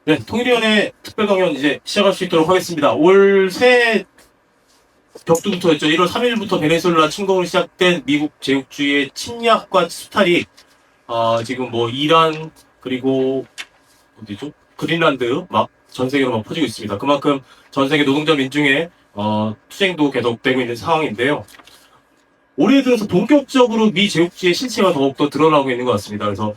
네, 통일위원회 특별강연 이제 시작할 수 있도록 하겠습니다. 올 새해 격두부터였죠. 1월 3일부터 베네수엘라 침공으로 시작된 미국 제국주의의 침략과 수탈이 지금 뭐 이란 그리고 어디죠? 그린란드 막 전 세계로 막 퍼지고 있습니다. 그만큼 전 세계 노동자 민중의 투쟁도 계속되고 있는 상황인데요. 올해 들어서 본격적으로 미 제국주의의 실체가 더욱더 드러나고 있는 것 같습니다. 그래서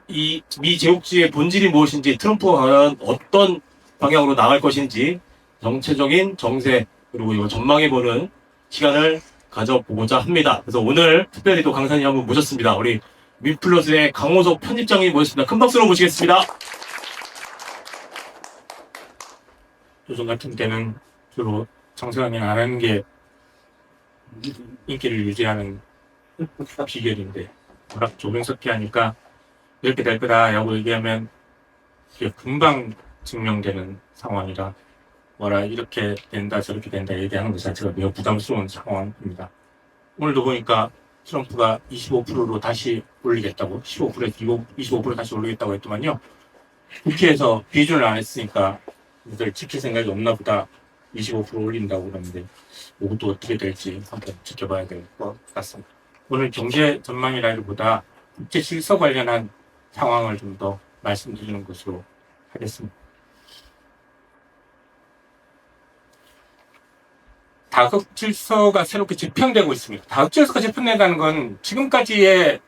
이 미 제국주의의 본질이 무엇인지, 트럼프가 과연 어떤 방향으로 나갈 것인지 정체적인 정세 그리고 이거 전망해보는 시간을 가져보고자 합니다. 그래서 오늘 특별히 또 강사님 한 분 모셨습니다. 우리 민플러스의 강호석 편집장님 모셨습니다. 큰 박수로 모시겠습니다. 요즘 같은 때는 주로 정상회의 안 하는 게 인기를 유지하는 비결인데, 워낙 조변석기 하니까 이렇게 될 거다라고 얘기하면 이게 금방 증명되는 상황이라, 뭐라 이렇게 된다 저렇게 된다 얘기하는 것 자체가 매우 부담스러운 상황입니다. 오늘도 보니까 트럼프가 25%로 다시 올리겠다고, 15%에서 25% 다시 올리겠다고 했더만요. 국회에서 비준을 안 했으니까 이들 지킬 생각이 없나 보다 25% 올린다고 그러는데, 이것도 어떻게 될지 한번 지켜봐야 될 것 같습니다. 오늘 경제 전망이라기보다 국제 질서 관련한 상황을 좀 더 말씀드리는 것으로 하겠습니다. 다극 질서가 새롭게 재편되고 있습니다. 다극 질서가 재편된다는 건 지금까지의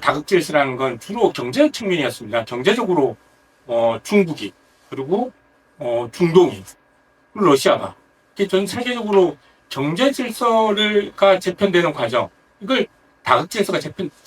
다극 질서라는 건 주로 경제 측면이었습니다. 경제적으로 중국이, 그리고 중동이, 그리고 러시아가, 이게 전 세계적으로 경제 질서가 재편되는 과정, 이걸 다극 질서가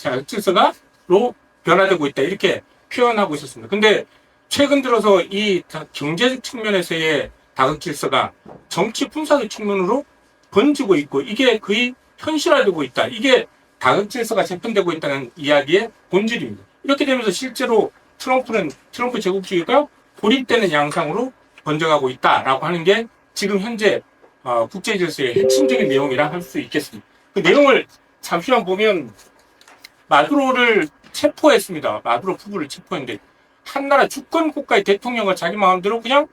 다극 질서가로 변화되고 있다, 이렇게 표현하고 있었습니다. 근데 최근 들어서 이 경제적 측면에서의 다극 질서가 정치 군사적 측면으로 번지고 있고, 이게 거의 현실화되고 있다, 이게 다극 질서가 재편되고 있다는 이야기의 본질입니다. 이렇게 되면서 실제로 트럼프 제국주의가 고립되는 양상으로 번져가고 있다라고 하는 게 지금 현재 국제 질서의 핵심적인 내용이라 할 수 있겠습니다. 그 내용을 잠시만 보면, 마두로를 체포했습니다. 마두로 부부를 체포했는데, 한 나라 주권 국가의 대통령을 자기 마음대로 그냥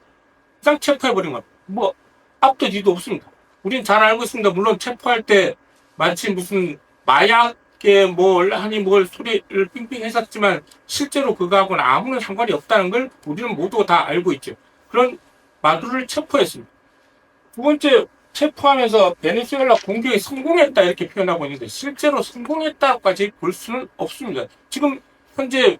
체포해버린 겁니다. 뭐 앞도 뒤도 없습니다. 우린 잘 알고 있습니다. 물론 체포할 때 마치 무슨 마약에 뭘 소리를 삥삥 했었지만, 실제로 그거하고는 아무런 상관이 없다는 걸 우리는 모두 다 알고 있죠. 그런 마두로를 체포했습니다. 두 번째, 체포하면서 베네수엘라 공격에 성공했다 이렇게 표현하고 있는데, 실제로 성공했다까지 볼 수는 없습니다. 지금 현재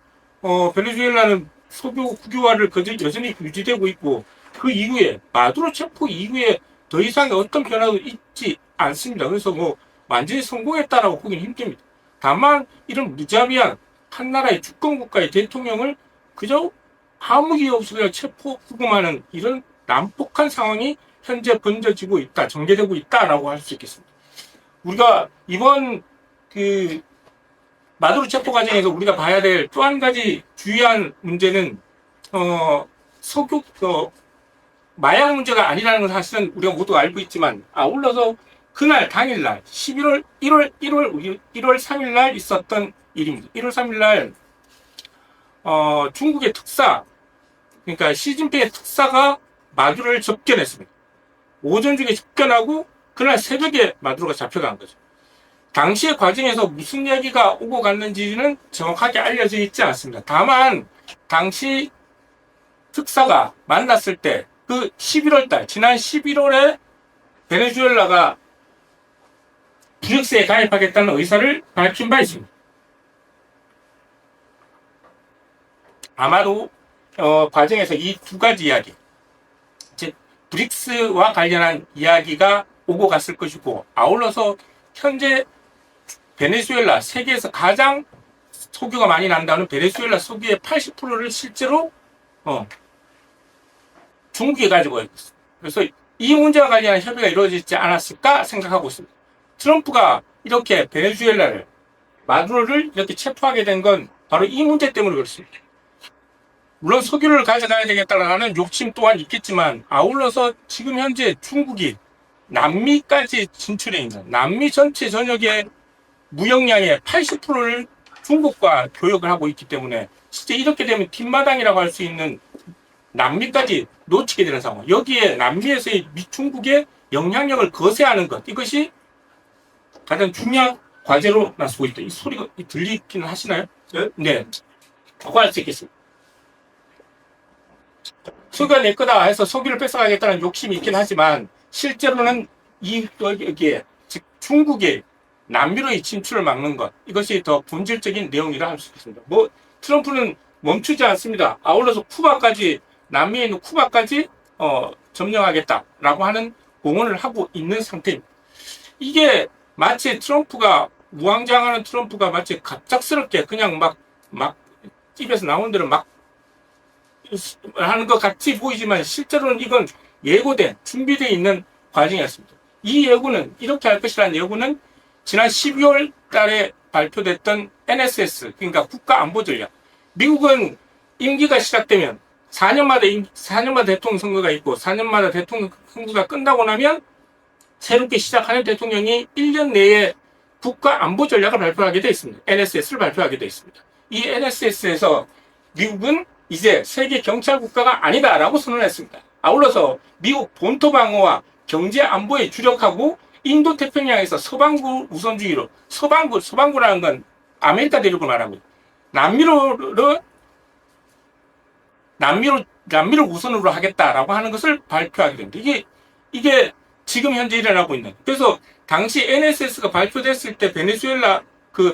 베네수엘라는 석유 국유화를 여전히 유지되고 있고, 그 이후에 마두로 체포 이후에 더 이상의 어떤 변화도 있지 않습니다. 그래서 뭐 완전히 성공했다라고 보기는 힘듭니다. 다만 이런 무자비한 한 나라의 주권 국가의 대통령을 그저 아무 이유 없이 그냥 체포구금하는 이런 난폭한 상황이 현재 번져지고 있다, 전개되고 있다라고 할 수 있겠습니다. 우리가 이번 그 마두로 체포 과정에서 우리가 봐야 될 또 한 가지 주의한 문제는 석유 마약 문제가 아니라는 건 사실은 우리가 모두 알고 있지만, 아울러서 그날 당일날 1월 3일날 있었던 일입니다. 1월 3일날 중국의 특사, 그러니까 시진핑의 특사가 마두로를 접견했습니다. 오전 중에 접견하고 그날 새벽에 마두로가 잡혀간 거죠. 당시의 과정에서 무슨 얘기가 오고 갔는지는 정확하게 알려져 있지 않습니다. 다만 당시 특사가 만났을 때 그 11월달, 지난 11월에 베네수엘라가 브릭스에 가입하겠다는 의사를 밝힌 바 있습니다. 아마도 과정에서 이 두 가지 이야기, 즉 브릭스와 관련한 이야기가 오고 갔을 것이고, 아울러서 현재 베네수엘라, 세계에서 가장 석유가 많이 난다는 베네수엘라 석유의 80%를 실제로 중국이 가지고 있습니다. 그래서 이 문제와 관련한 협의가 이루어지지 않았을까 생각하고 있습니다. 트럼프가 이렇게 베네수엘라를, 마두로를 이렇게 체포하게 된 건 바로 이 문제 때문에 그렇습니다. 물론 석유를 가져가야 되겠다는 욕심 또한 있겠지만, 아울러서 지금 현재 중국이 남미까지 진출해 있는, 남미 전체 전역의 무역량의 80%를 중국과 교역을 하고 있기 때문에, 진짜 이렇게 되면 뒷마당이라고 할 수 있는 남미까지 놓치게 되는 상황. 여기에 남미에서의 중국의 영향력을 거세하는 것, 이것이 가장 중요한 과제로 나서고 있다. 이 소리가 들리기는 하시나요? 네. 네. 확보할 수 있겠습니다. 소가 내 거다 해서 소비를 뺏어가겠다는 욕심이 있긴 하지만 실제로는 여기에 즉 중국의 남미로의 진출을 막는 것, 이것이 더 본질적인 내용이라 할 수 있습니다. 뭐 트럼프는 멈추지 않습니다. 아울러서 쿠바까지, 남미에 있는 쿠바까지 점령하겠다라고 하는 공언을 하고 있는 상태입니다. 이게 마치 트럼프가, 우왕좌왕하는 트럼프가 마치 갑작스럽게 그냥 막 입에서 나온 대로 막 하는 것 같이 보이지만 실제로는 이건 예고된, 준비되어 있는 과정이었습니다. 이 예고는, 이렇게 할 것이라는 예고는 지난 12월 달에 발표됐던 NSS, 그러니까 국가안보전략. 미국은 임기가 시작되면 4년마다 대통령 선거가 있고 4년마다 대통령 선거가 끝나고 나면 새롭게 시작하는 대통령이 1년 내에 국가안보전략을 발표하게 되어 있습니다. NSS를 발표하게 되어 있습니다. 이 NSS에서 미국은 이제 세계 경찰 국가가 아니다라고 선언했습니다. 아울러서 미국 본토 방어와 경제 안보에 주력하고 인도 태평양에서 서방구 우선주의로, 서방구라는 건 아메리카 대륙을 말합니다. 남미를 우선으로 하겠다라고 하는 것을 발표하게 됩니다. 이게 지금 현재 일어나고 있는. 그래서 당시 NSS가 발표됐을 때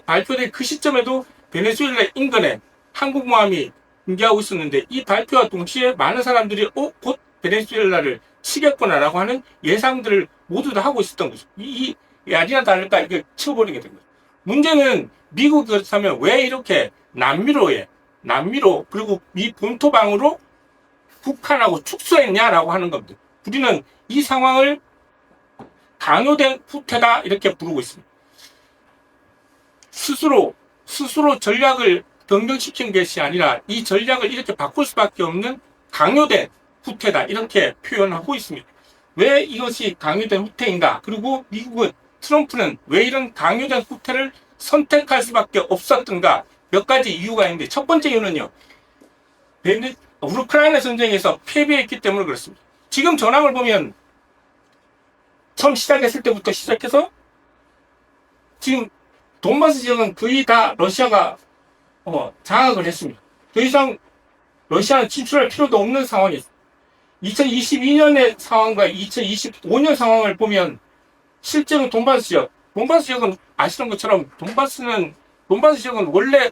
발표된 그 시점에도 베네수엘라 인근에 항공모함이 인계하고 있었는데 이 발표와 동시에 많은 사람들이 곧 베네수엘라를 치겠구나라고 하는 예상들을 모두 다 하고 있었던 거죠. 이 아니나 다를까 이게 치워버리게 된 거죠. 문제는 미국이 그렇다면 왜 이렇게 남미로 그리고 미 본토방으로 북한하고 축소했냐라고 하는 겁니다. 우리는 이 상황을 강요된 후퇴다 이렇게 부르고 있습니다. 스스로 전략을 변경시킨 것이 아니라 이 전략을 이렇게 바꿀 수밖에 없는 강요된 후퇴다 이렇게 표현하고 있습니다. 왜 이것이 강요된 후퇴인가? 그리고 트럼프는 왜 이런 강요된 후퇴를 선택할 수밖에 없었던가? 몇 가지 이유가 있는데 첫 번째 이유는요. 우크라이나 전쟁에서 패배했기 때문에 그렇습니다. 지금 전황을 보면 처음 시작했을 때부터 시작해서 지금 돈바스 지역은 거의 다 러시아가 장악을 했습니다. 더 이상 러시아는 진출할 필요도 없는 상황이었습니다. 2022년의 상황과 2025년 상황을 보면 실제로 돈바스 지역은 아시는 것처럼 돈바스 지역은 원래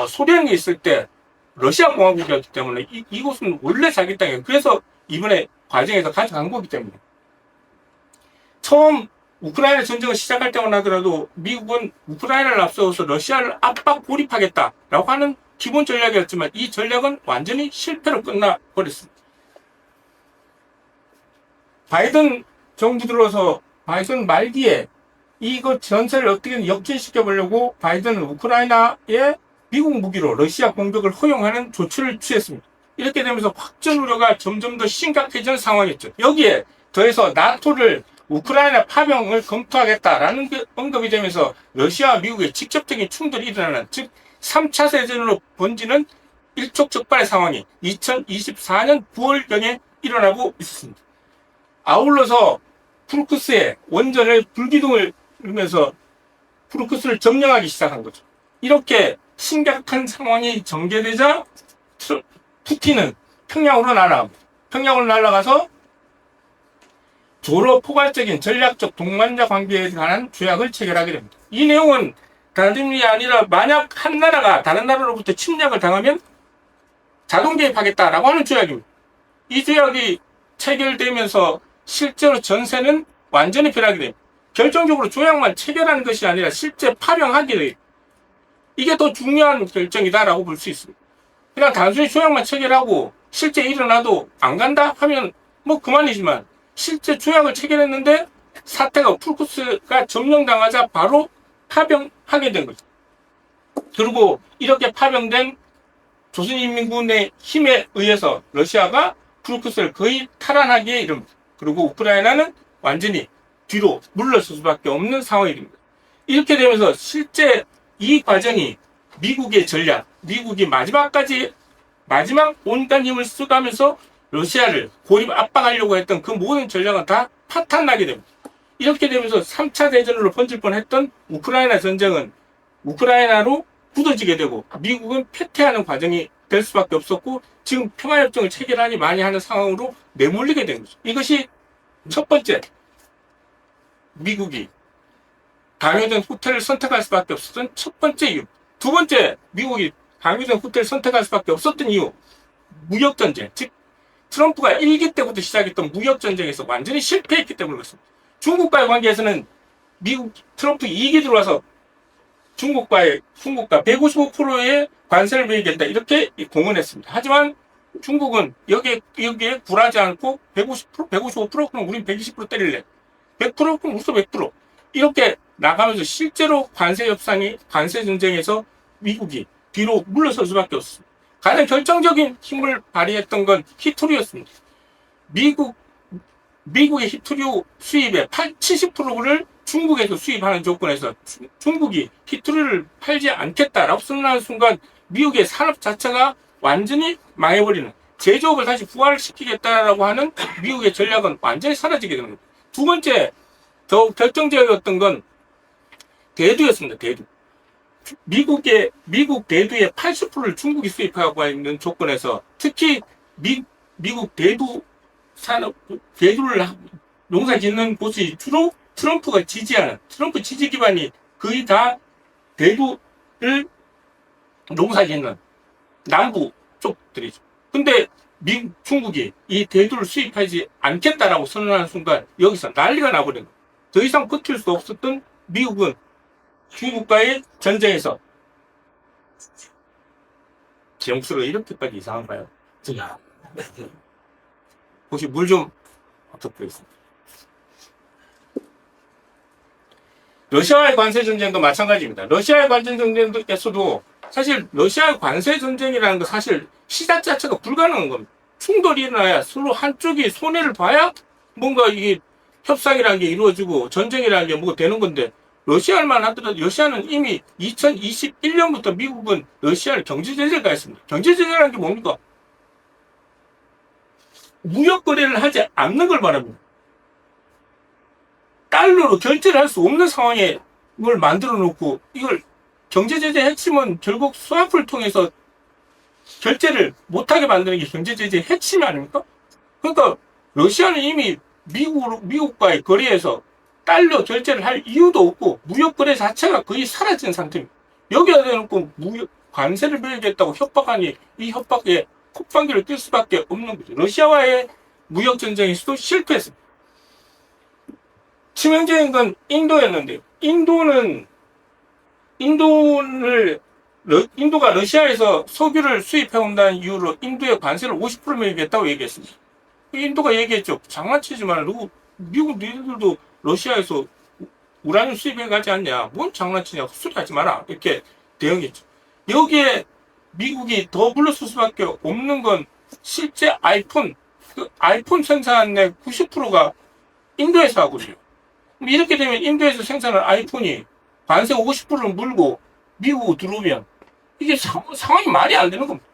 소련이 있을 때 러시아 공화국이었기 때문에 이곳은 원래 자기 땅이에요. 그래서 이번에 과정에서 가져간 거기 때문에 처음 우크라이나 전쟁을 시작할 때만 하더라도 미국은 우크라이나를 앞세워서 러시아를 압박 고립하겠다라고 하는 기본 전략이었지만 이 전략은 완전히 실패로 끝나버렸습니다. 바이든 정부 들어서 바이든 말기에 이거 전세를 어떻게든 역전시켜 보려고 바이든은 우크라이나에 미국 무기로 러시아 공격을 허용하는 조치를 취했습니다. 이렇게 되면서 확전 우려가 점점 더 심각해지는 상황이었죠. 여기에 더해서 나토를 우크라이나 파병을 검토하겠다라는 게 언급이 되면서 러시아와 미국의 직접적인 충돌이 일어나는, 즉 3차 세전으로 번지는 일촉즉발의 상황이 2024년 9월경에 일어나고 있었습니다. 아울러서 프루크스의 원전을 불기둥을 이루면서 프루크스를 점령하기 시작한 거죠. 이렇게 심각한 상황이 전개되자 푸틴은 평양으로 날아가서 조로 포괄적인 전략적 동반자 관계에 관한 조약을 체결하게 됩니다. 이 내용은 다른 일이 아니라 만약 한 나라가 다른 나라로부터 침략을 당하면 자동 개입하겠다라고 하는 조약입니다. 이 조약이 체결되면서 실제로 전세는 완전히 변하게 됩니다. 결정적으로 조약만 체결하는 것이 아니라 실제 파병하게 돼요. 이게 더 중요한 결정이다라고 볼 수 있습니다. 그냥 단순히 조약만 체결하고 실제 일어나도 안 간다 하면 뭐 그만이지만 실제 조약을 체결했는데 사태가 프루크스가 점령당하자 바로 파병하게 된 거죠. 그리고 이렇게 파병된 조선인민군의 힘에 의해서 러시아가 프루크스를 거의 탈환하기에 이릅니다. 그리고 우크라이나는 완전히 뒤로 물러설 수밖에 없는 상황이 됩니다. 이렇게 되면서 실제 이 과정이 미국의 전략, 미국이 마지막까지 마지막 온갖 힘을 쓰가면서 러시아를 고립 압박하려고 했던 그 모든 전략은 다 파탄나게 됩니다. 이렇게 되면서 3차 대전으로 번질 뻔했던 우크라이나 전쟁은 우크라이나로 굳어지게 되고 미국은 패퇴하는 과정이 될 수밖에 없었고 지금 평화협정을 체결하니 많이 하는 상황으로 내몰리게 된 거죠. 이것이 첫 번째 미국이 강요된 후퇴를 선택할 수밖에 없었던 첫 번째 이유. 두 번째 미국이 강요된 후퇴를 선택할 수밖에 없었던 이유. 무역전쟁. 즉 트럼프가 1기 때부터 시작했던 무역전쟁에서 완전히 실패했기 때문에 그렇습니다. 중국과의 관계에서는 미국 트럼프 2기 들어와서 중국과 155%의 관세를 매기겠다 이렇게 공언했습니다. 하지만 중국은 여기에 굴하지 않고 150%, 155% 그럼 우린 120% 때릴래. 100% 그럼 우리도 100% 이렇게 나가면서 실제로 관세 협상이 관세 전쟁에서 미국이 뒤로 물러설 수밖에 없습니다. 가장 결정적인 힘을 발휘했던 건 히토류였습니다. 미국의 히토류 수입의 70%를 중국에서 수입하는 조건에서 중국이 히토류를 팔지 않겠다라고 선언하는 순간 미국의 산업 자체가 완전히 망해버리는 제조업을 다시 부활시키겠다라고 하는 미국의 전략은 완전히 사라지게 되는 겁니다. 두 번째 더욱 결정적이었던 건 대두였습니다. 대두. 미국 대두의 80%를 중국이 수입하고 있는 조건에서 특히 미국 대두 산업, 대두를 농사 짓는 곳이 주로 트럼프가 지지하는, 트럼프 지지 기반이 거의 다 대두를 농사 짓는 남부 쪽들이죠. 근데 중국이 이 대두를 수입하지 않겠다라고 선언하는 순간 여기서 난리가 나버린 거예요. 더 이상 버틸 수 없었던 미국은 중국과의 전쟁에서 제 목소리가 이렇게까지 이상한가요? 혹시 물 좀 부탁드리겠습니다. 러시아와의 관세 전쟁도 마찬가지입니다. 러시아의 관세 전쟁에서도 사실 러시아의 관세 전쟁이라는 거 사실 시작 자체가 불가능한 겁니다. 충돌이 일어나야 서로 한쪽이 손해를 봐야 뭔가 이게 협상이라는 게 이루어지고 전쟁이라는 게 뭐가 되는 건데 러시아만 하더라도 러시아는 이미 2021년부터 미국은 러시아를 경제 제재를 가했습니다. 경제 제재라는 게 뭡니까? 무역 거래를 하지 않는 걸 말합니다. 달러로 결제를 할 수 없는 상황에 이걸 만들어 놓고 이걸 경제 제재 핵심은 결국 스와프를 통해서 결제를 못하게 만드는 게 경제 제재의 핵심 아닙니까? 그러니까 러시아는 이미 미국과의 거래에서 달러 결제를 할 이유도 없고 무역 거래 자체가 거의 사라진 상태입니다. 여기다 대놓고 관세를 매기겠다고 협박하니 이 협박에 콧방귀를 낄 수밖에 없는 거죠. 러시아와의 무역 전쟁에서도 실패했습니다. 치명적인 건 인도였는데요. 인도가 러시아에서 석유를 수입해온다는 이유로 인도의 관세를 50% 매기겠다고 얘기했습니다. 인도가 얘기했죠. 장난치지 마라. 미국 니들도 러시아에서 우라늄 수입해가지 않냐. 뭔 장난치냐. 헛소리 하지 마라. 이렇게 대응했죠. 여기에 미국이 더 물러설 수밖에 없는 건 실제 아이폰 생산의 90%가 인도에서 하거든요. 이렇게 되면 인도에서 생산한 아이폰이 관세 50%를 물고 미국으로 들어오면 이게 상황이 말이 안 되는 겁니다.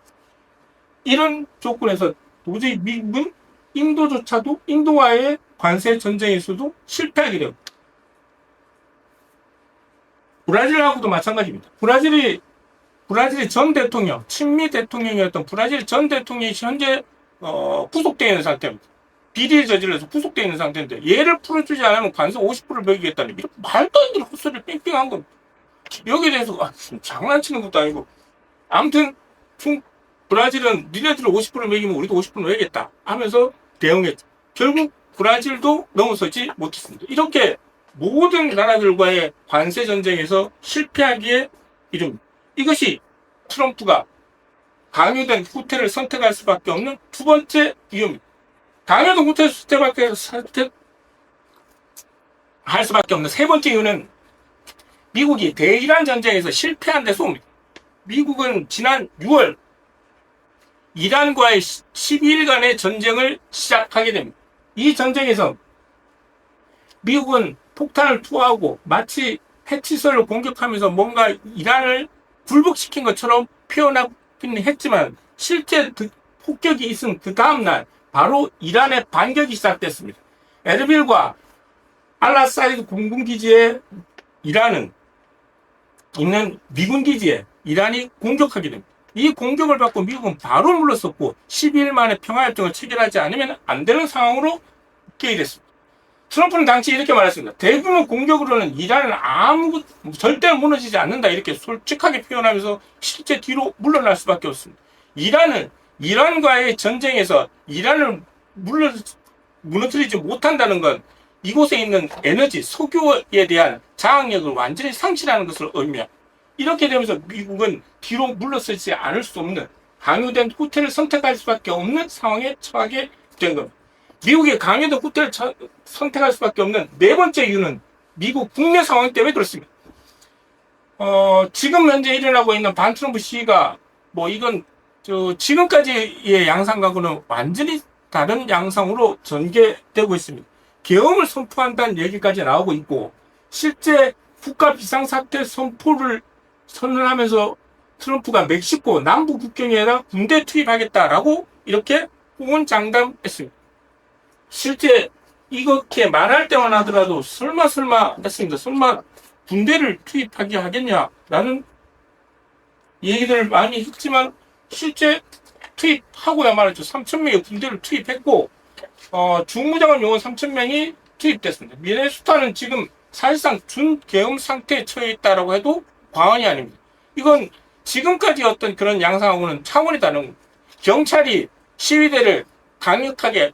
이런 조건에서 도저히 미국은 인도조차도 인도와의 관세 전쟁에서도 실패하게 됩니다. 브라질하고도 마찬가지입니다. 브라질이 전 대통령, 친미 대통령이었던 브라질 전 대통령이 현재 구속되어 있는 상태입니다. 비리를 저질러서 구속되어 있는 상태인데 얘를 풀어주지 않으면 관세 50%를 매기겠다니 이렇게 말도 안 되는 헛소리를 뺑뺑한 겁니다. 여기에 대해서 장난치는 것도 아니고 아무튼 브라질은 니네들 50% 매기면 우리도 50% 매겠다 하면서 대응했죠. 결국 브라질도 넘어서지 못했습니다. 이렇게 모든 나라들과의 관세 전쟁에서 실패하기에 이릅니다. 이것이 트럼프가 강요된 후퇴를 선택할 수밖에 없는 두 번째 이유입니다. 강요된 후퇴를 선택할 수밖에 없는 세 번째 이유는 미국이 대이란 전쟁에서 실패한 데서 옵니다. 미국은 지난 6월 이란과의 12일간의 전쟁을 시작하게 됩니다. 이 전쟁에서 미국은 폭탄을 투하하고 마치 핵시설을 공격하면서 뭔가 이란을 굴복시킨 것처럼 표현하긴 했지만 실제 폭격이 있은 그 다음날 바로 이란의 반격이 시작됐습니다. 에르빌과 알라사이드 공군기지에 이란은 있는 미군 기지에 이란이 공격하게 됩니다. 이 공격을 받고 미국은 바로 물러섰고 12일 만에 평화협정을 체결하지 않으면 안 되는 상황으로 개입됐습니다. 트럼프는 당시 이렇게 말했습니다. 대규모 공격으로는 이란은 절대 무너지지 않는다 이렇게 솔직하게 표현하면서 실제 뒤로 물러날 수밖에 없습니다. 이란은 이란과의 전쟁에서 이란을 무너뜨리지 못한다는 건 이곳에 있는 에너지, 석유에 대한 장악력을 완전히 상실하는 것을 의미합니다. 이렇게 되면서 미국은 뒤로 물러서지 않을 수 없는 강요된 후퇴를 선택할 수밖에 없는 상황에 처하게 된 겁니다. 미국이 강요된 후퇴를 선택할 수밖에 없는 네 번째 이유는 미국 국내 상황 때문에 그렇습니다. 지금 현재 일어나고 있는 반트럼프 시위가 이건 지금까지의 양상과는 완전히 다른 양상으로 전개되고 있습니다. 계엄을 선포한다는 얘기까지 나오고 있고 실제 국가 비상사태 선포를 선언하면서 트럼프가 멕시코 남부 국경에다 군대 투입하겠다라고 이렇게 호언장담했습니다. 실제 이렇게 말할 때만 하더라도 설마 했습니다. 설마 군대를 투입하게 하겠냐라는 얘기들을 많이 했지만 실제 투입하고야 말았죠. 3,000명의 군대를 투입했고 중무장관 요원 3,000명이 투입됐습니다. 미네소타는 지금 사실상 준계엄 상태에 처해 있다라고 해도 과언이 아닙니다. 이건 지금까지 어떤 그런 양상하고는 차원이 다른 겁니다. 경찰이 시위대를 강력하게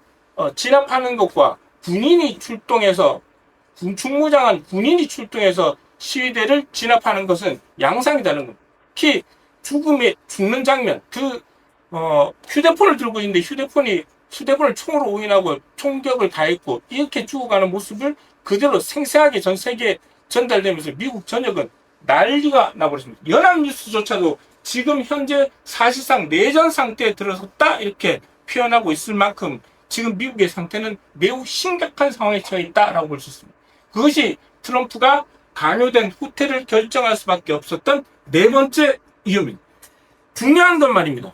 진압하는 것과 군인이 출동해서 중무장한 군인이 출동해서 시위대를 진압하는 것은 양상이 다른 겁니다. 특히 죽는 장면, 휴대폰을 들고 있는데 휴대폰을 총으로 오인하고 총격을 가했고 이렇게 죽어가는 모습을 그대로 생생하게 전 세계에 전달되면서 미국 전역은 난리가 나버렸습니다. 연합뉴스조차도 지금 현재 사실상 내전 상태에 들어섰다 이렇게 표현하고 있을 만큼 지금 미국의 상태는 매우 심각한 상황에 처해 있다라고 볼 수 있습니다. 그것이 트럼프가 강요된 후퇴를 결정할 수밖에 없었던 네 번째 이유입니다. 중요한 건 말입니다.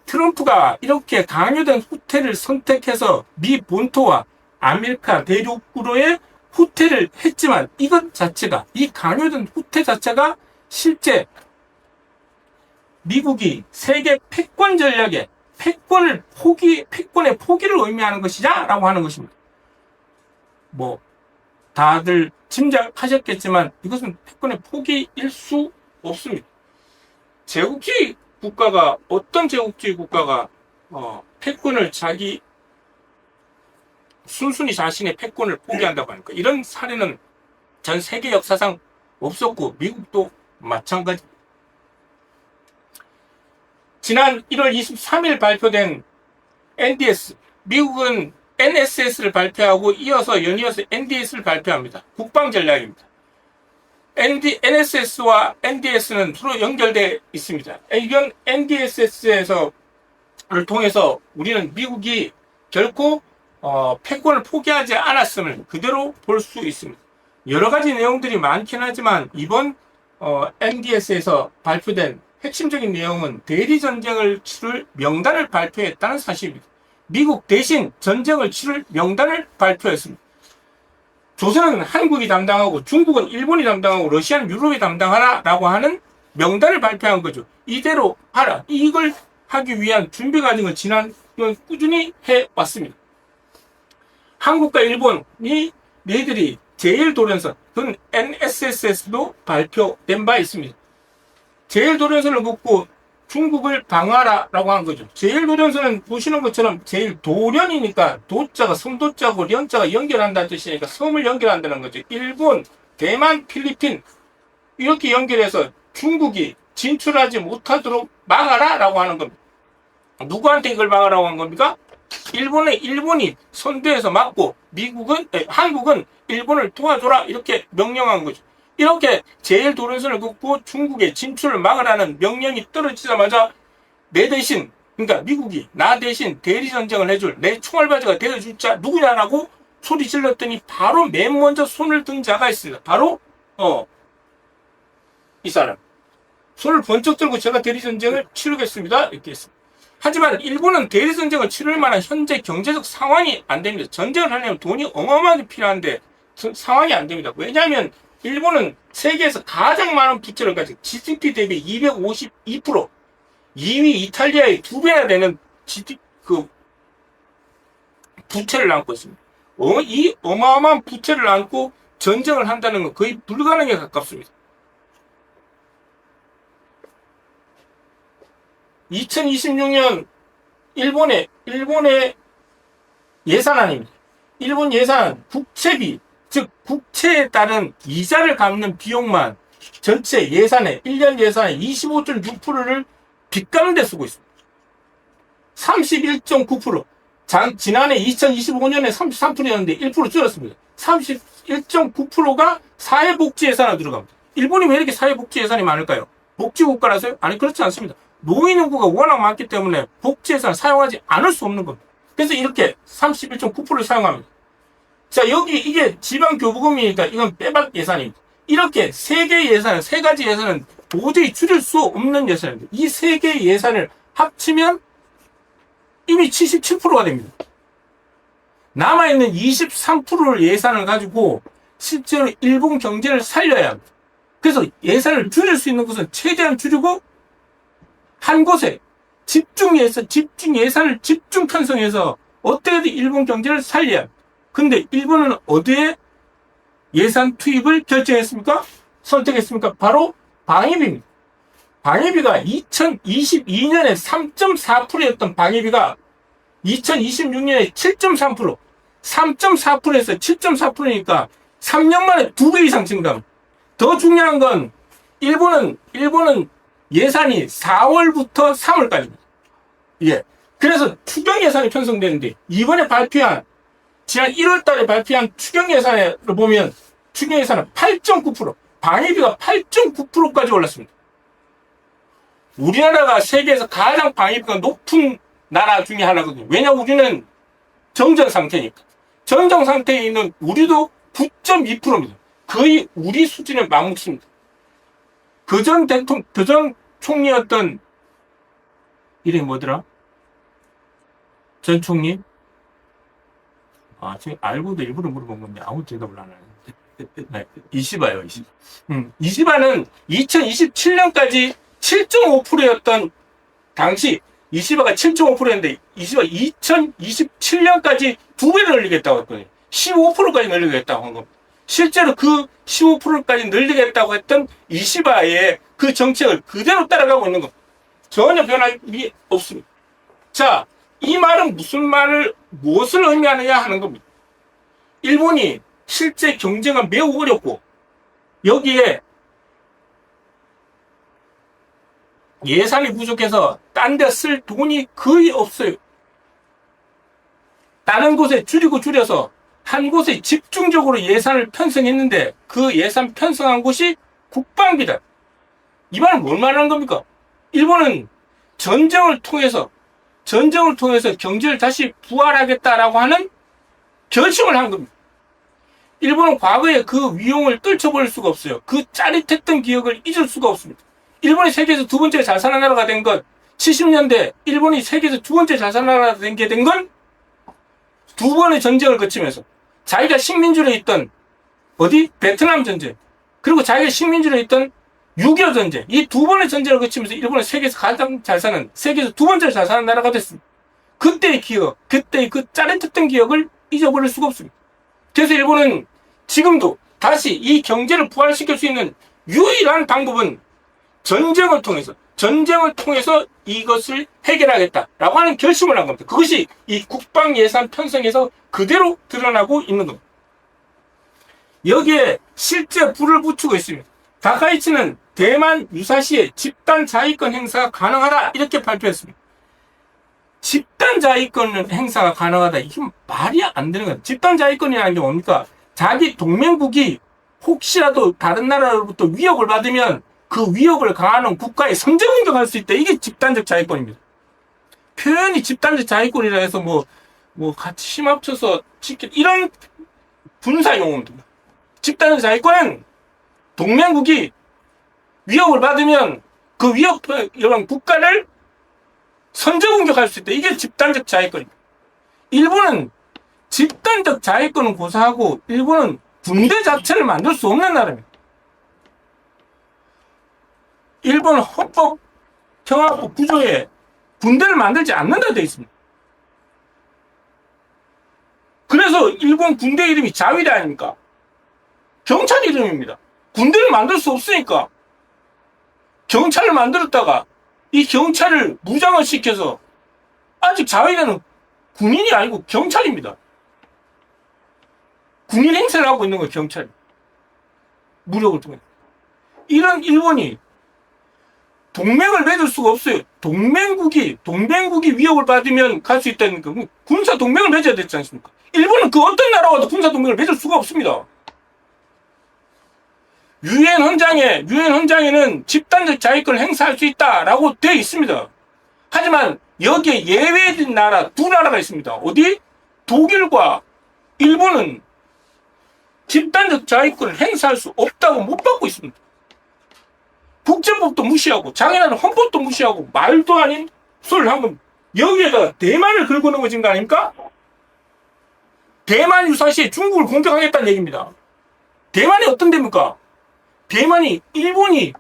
트럼프가 이렇게 강요된 후퇴를 선택해서 미 본토와 아메리카 대륙으로의 후퇴를 했지만 이것 자체가 이 강요된 후퇴 자체가 실제 미국이 세계 패권 전략에 패권의 포기를 의미하는 것이냐라고 하는 것입니다. 다들 짐작하셨겠지만 이것은 패권의 포기일 수 없습니다. 제국주의 국가가 어떤 제국주의 국가가 패권을 순순히 자신의 패권을 포기한다고 하니까 이런 사례는 전 세계 역사상 없었고 미국도 마찬가지. 지난 1월 23일 발표된 NDS, 미국은 NSS를 발표하고 연이어서 NDS를 발표합니다. 국방전략입니다. NSS와 NDS는 서로 연결되어 있습니다. 이건 NDS를 통해서 우리는 미국이 결코 패권을 포기하지 않았음을 그대로 볼 수 있습니다. 여러 가지 내용들이 많긴 하지만 이번 NDS에서 발표된 핵심적인 내용은 대리전쟁을 치를 명단을 발표했다는 사실입니다. 미국 대신 전쟁을 치를 명단을 발표했습니다. 조선은 한국이 담당하고 중국은 일본이 담당하고 러시아는 유럽이 담당하라라고 하는 명단을 발표한 거죠. 이대로 하라. 이걸 하기 위한 준비 과정을 지난 꾸준히 해왔습니다. 한국과 일본이 너희들이 제1도련선, 그건 NSS에서도 발표된 바 있습니다. 제1도련선을 긋고 중국을 방어하라라고 한 거죠. 제1도련선은 보시는 것처럼 제1도련이니까 도자가 섬도자고 련자가 연결한다는 뜻이니까 섬을 연결한다는 거죠. 일본, 대만, 필리핀 이렇게 연결해서 중국이 진출하지 못하도록 막아라라고 하는 겁니다. 누구한테 이걸 막으라고 한 겁니까? 일본이 선두에서 막고 한국은 일본을 도와줘라 이렇게 명령한 거죠. 이렇게 제1도련선을 긋고 중국의 진출을 막으라는 명령이 떨어지자마자 내 대신, 그러니까 미국이 나 대신 대리전쟁을 해줄 내 총알바지가 되어줄 자 누구냐라고 소리 질렀더니 바로 맨 먼저 손을 든 자가 있습니다. 바로 이 사람. 손을 번쩍 들고 제가 대리전쟁을 치르겠습니다 이렇게 했습니다. 하지만 일본은 대리 전쟁을 치를 만한 현재 경제적 상황이 안 됩니다. 전쟁을 하려면 돈이 어마어마하게 필요한데 상황이 안 됩니다. 왜냐하면 일본은 세계에서 가장 많은 부채를 가지고 GDP 대비 252%, 2위 이탈리아의 2배나 되는 그 부채를 안고 있습니다. 이 어마어마한 부채를 안고 전쟁을 한다는 건 거의 불가능에 가깝습니다. 2026년 일본의 예산안입니다. 일본 예산 국채비, 즉 국채에 따른 이자를 갚는 비용만 전체 예산의 1년 예산의 25.6%를 빚 갚는 데 쓰고 있습니다. 31.9%. 지난해 2025년에 33%였는데 1% 줄었습니다. 31.9%가 사회복지 예산으로 들어갑니다. 일본이 왜 이렇게 사회복지 예산이 많을까요? 복지국가라서요? 아니, 그렇지 않습니다. 노인 인구가 워낙 많기 때문에 복지 예산을 사용하지 않을 수 없는 겁니다. 그래서 이렇게 31.9%를 사용합니다. 자, 여기 이게 지방교부금이니까 이건 빼박 예산입니다. 이렇게 세 가지 예산은 도저히 줄일 수 없는 예산입니다. 이 세 개의 예산을 합치면 이미 77%가 됩니다. 남아있는 23%를 예산을 가지고 실제로 일본 경제를 살려야 합니다. 그래서 예산을 줄일 수 있는 것은 최대한 줄이고 한 곳에 집중 예산을 집중 편성해서 어떻게든 일본 경제를 살려야 합니다. 근데 일본은 어디에 예산 투입을 결정했습니까? 선택했습니까? 바로 방위비입니다. 방위비가 2022년에 3.4%였던 방위비가 2026년에 7.3%, 3.4%에서 7.4%니까 3년 만에 2배 이상 증가합니다. 더 중요한 건 일본은 예산이 4월부터 3월까지입니다. 예. 그래서 추경 예산이 편성되는데 이번에 발표한 지난 1월 달에 발표한 추경 예산을 보면 추경 예산은 8.9%, 방위비가 8.9%까지 올랐습니다. 우리나라가 세계에서 가장 방위비가 높은 나라 중에 하나거든요. 왜냐하면 우리는 정전 상태니까. 정전 상태에 있는 우리도 9.2%입니다. 거의 우리 수준에 맞먹습니다. 그전 총리였던 이름이 뭐더라? 전 총리? 지금 알고도 일부러 물어본 건데 아무 대답을 안 하네. 네, 이시바요, 이시바. 이시바는 2027년까지 7.5%였던 당시 이시바가 7.5%였는데 이시바 2027년까지 2배를 늘리겠다고 했거든요. 15%까지 늘리겠다고 한 겁니다. 실제로 그 15%까지 늘리겠다고 했던 이시바의 그 정책을 그대로 따라가고 있는 겁니다. 전혀 변함이 없습니다. 자, 이 말은 무엇을 의미하느냐 하는 겁니다. 일본이 실제 경제가 매우 어렵고 여기에 예산이 부족해서 딴 데 쓸 돈이 거의 없어요. 다른 곳에 줄여서 한 곳에 집중적으로 예산을 편성했는데 그 예산 편성한 곳이 국방비다. 이 말은 뭘 말하는 겁니까? 일본은 전쟁을 통해서 경제를 다시 부활하겠다라고 하는 결심을 한 겁니다. 일본은 과거에 그 위용을 떨쳐버릴 수가 없어요. 그 짜릿했던 기억을 잊을 수가 없습니다. 일본이 세계에서 두 번째 잘 사는 나라가 된 것, 70년대 일본이 세계에서 두 번째 잘 사는 나라가 된 건 두 번의 전쟁을 거치면서 자기가 식민지로 있던 베트남 전쟁, 그리고 자기가 식민지로 있던 6.25 전쟁, 이 두 번의 전쟁을 거치면서 일본은 세계에서 가장 잘 사는, 세계에서 두 번째 잘 사는 나라가 됐습니다. 그때의 기억, 그때의 그 짜릿했던 기억을 잊어버릴 수가 없습니다. 그래서 일본은 지금도 다시 이 경제를 부활시킬 수 있는 유일한 방법은 전쟁을 통해서 이것을 해결하겠다라고 하는 결심을 한 겁니다. 그것이 이 국방 예산 편성에서 그대로 드러나고 있는 겁니다. 여기에 실제 불을 붙이고 있습니다. 다카이치는 대만 유사시에 집단 자위권 행사가 가능하다 이렇게 발표했습니다. 집단 자위권 행사가 가능하다, 이게 말이 안 되는 거예요. 집단 자위권이라는 게 뭡니까? 자기 동맹국이 혹시라도 다른 나라로부터 위협을 받으면 그 위협을 가하는 국가에 선제 공격할 수 있다. 이게 집단적 자위권입니다. 표현이 집단적 자위권이라 해서 같이 힘 합쳐서 이런 군사 용어입니다. 집단적 자위권은 동맹국이 위협을 받으면 그 이런 국가를 선제 공격할 수 있다. 이게 집단적 자위권입니다. 일본은 집단적 자위권은 고사하고 일본은 군대 자체를 만들 수 없는 나라입니다. 일본 헌법 평화국 구조에 군대를 만들지 않는다 되어 있습니다. 그래서 일본 군대 이름이 자위대 아닙니까? 경찰 이름입니다. 군대를 만들 수 없으니까 경찰을 만들었다가 이 경찰을 무장을 시켜서 아직 자위대는 군인이 아니고 경찰입니다. 군인 행세를 하고 있는 거예요, 경찰이. 무력을 통해. 이런 일본이 동맹을 맺을 수가 없어요. 동맹국이 위협을 받으면 갈 수 있다는 거. 군사 동맹을 맺어야 되지 않습니까? 일본은 그 어떤 나라와도 군사 동맹을 맺을 수가 없습니다. 유엔 헌장에는 집단적 자위권을 행사할 수 있다라고 되어 있습니다. 하지만 여기에 예외된 나라 두 나라가 있습니다. 어디? 독일과 일본은 집단적 자위권을 행사할 수 없다고 못 받고 있습니다. 국제법도 무시하고 자기나라 헌법도 무시하고 말도 아닌 소리를 하면 여기에다가 대만을 긁어 넘어진 거 아닙니까? 대만 유사시에 중국을 공격하겠다는 얘기입니다. 대만이 어떤 데입니까? 대만이 일본이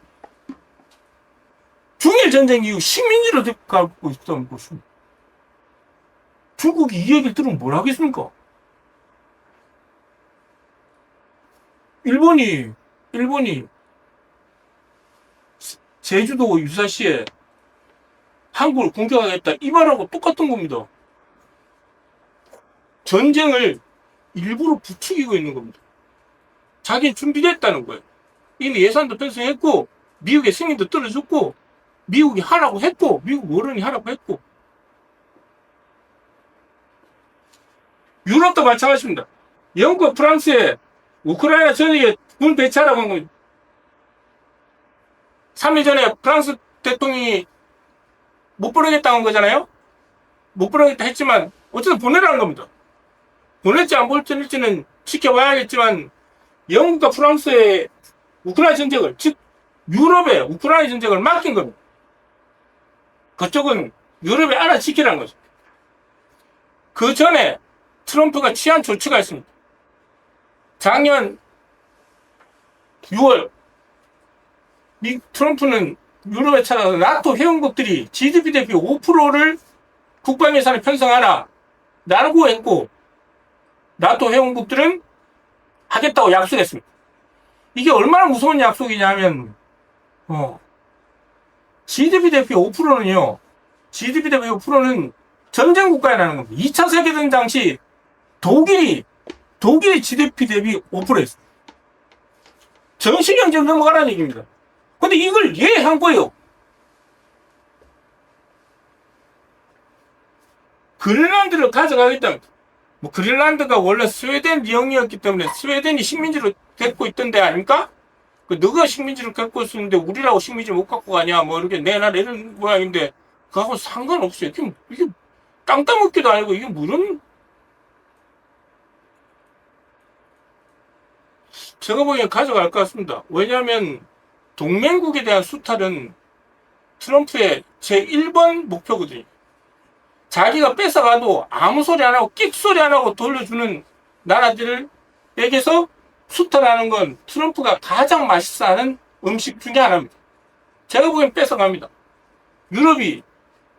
중일 전쟁 이후 식민지로 가고 있다는 것입니다. 중국이 이 얘기를 들으면 뭘 하겠습니까? 일본이 제주도 유사시에 한국을 공격하겠다 이 말하고 똑같은 겁니다. 전쟁을 일부러 부추기고 있는 겁니다. 자기는 준비됐다는 거예요. 이미 예산도 편성했고 미국의 승인도 떨어졌고 미국이 하라고 했고 미국 어른이 하라고 했고 유럽도 마찬가지입니다. 영국과 프랑스에 우크라이나 전역에 군 배치하라고 한 겁니다. 3일 전에 프랑스 대통령이 못 보내겠다고 한 거잖아요. 못 보내겠다 했지만 어쨌든 보내라는 겁니다. 보낼지 안 보낼지는 지켜봐야겠지만 영국과 프랑스의 우크라이나 전쟁을, 즉 유럽의 우크라이나 전쟁을 맡긴 겁니다. 그쪽은 유럽에 알아지키라는 거죠. 그 전에 트럼프가 취한 조치가 있습니다. 작년 6월 트럼프는 유럽에 찾아서 나토 회원국들이 GDP 대비 5%를 국방 예산에 편성하라 라고 했고 나토 회원국들은 하겠다고 약속했습니다. 이게 얼마나 무서운 약속이냐면 GDP 대비 5%는요. GDP 대비 5%는 전쟁 국가라는 겁니다. 2차 세계대전 당시 독일이 GDP 대비 5%였습니다. 전시경제로 넘어가라는 얘기입니다. 근데 이걸 예한 거예요. 그린란드를 가져가겠다. 뭐 그린란드가 원래 스웨덴 영이었기 때문에 스웨덴이 식민지로 갖고 있던 데 아닙니까? 너가 식민지를 갖고 있었는데 우리라고 식민지 못 갖고 가냐? 뭐 이렇게 내 나라 이런 모양인데 그하고 상관없어요. 이게 땅 따먹기도 아니고 이게 무슨 제가 보기엔 가져갈 것 같습니다. 왜냐하면 동맹국에 대한 수탈은 트럼프의 제1번 목표거든요. 자기가 뺏어가도 아무 소리 안 하고 끽소리 안 하고 돌려주는 나라들에게서 수탈하는 건 트럼프가 가장 맛있어 하는 음식 중에 하나입니다. 제가 보기엔 뺏어갑니다. 유럽이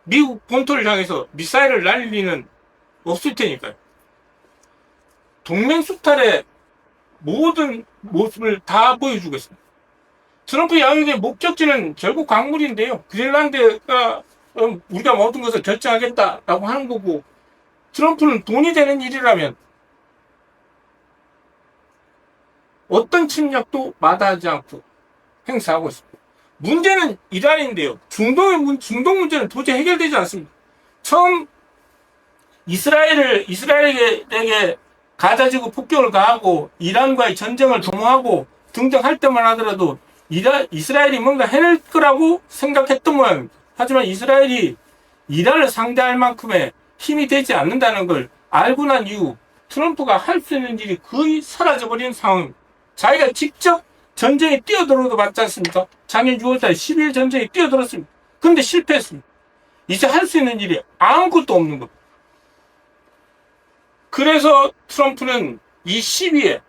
미국 본토를 향해서 미사일을 날릴 리는 없을 테니까요. 동맹 수탈의 모든 모습을 다 보여주겠습니다. 트럼프 양육의 목적지는 결국 광물인데요. 그린란드가 우리가 모든 것을 결정하겠다라고 하는 거고 트럼프는 돈이 되는 일이라면 어떤 침략도 마다하지 않고 행사하고 있습니다. 문제는 이란인데요. 중동 문제는 도저히 해결되지 않습니다. 처음 이스라엘에게 가자지구 폭격을 가하고 이란과의 전쟁을 도모하고 등장할 때만 하더라도 이스라엘이 뭔가 해낼 거라고 생각했던 모양입니다. 하지만 이스라엘이 이란을 상대할 만큼의 힘이 되지 않는다는 걸 알고 난 이후 트럼프가 할 수 있는 일이 거의 사라져버린 상황입니다. 자기가 직접 전쟁에 뛰어들어도 맞지 않습니까? 작년 6월달에 12일 전쟁에 뛰어들었습니다. 그런데 실패했습니다. 이제 할 수 있는 일이 아무것도 없는 겁니다. 그래서 트럼프는 이 시위에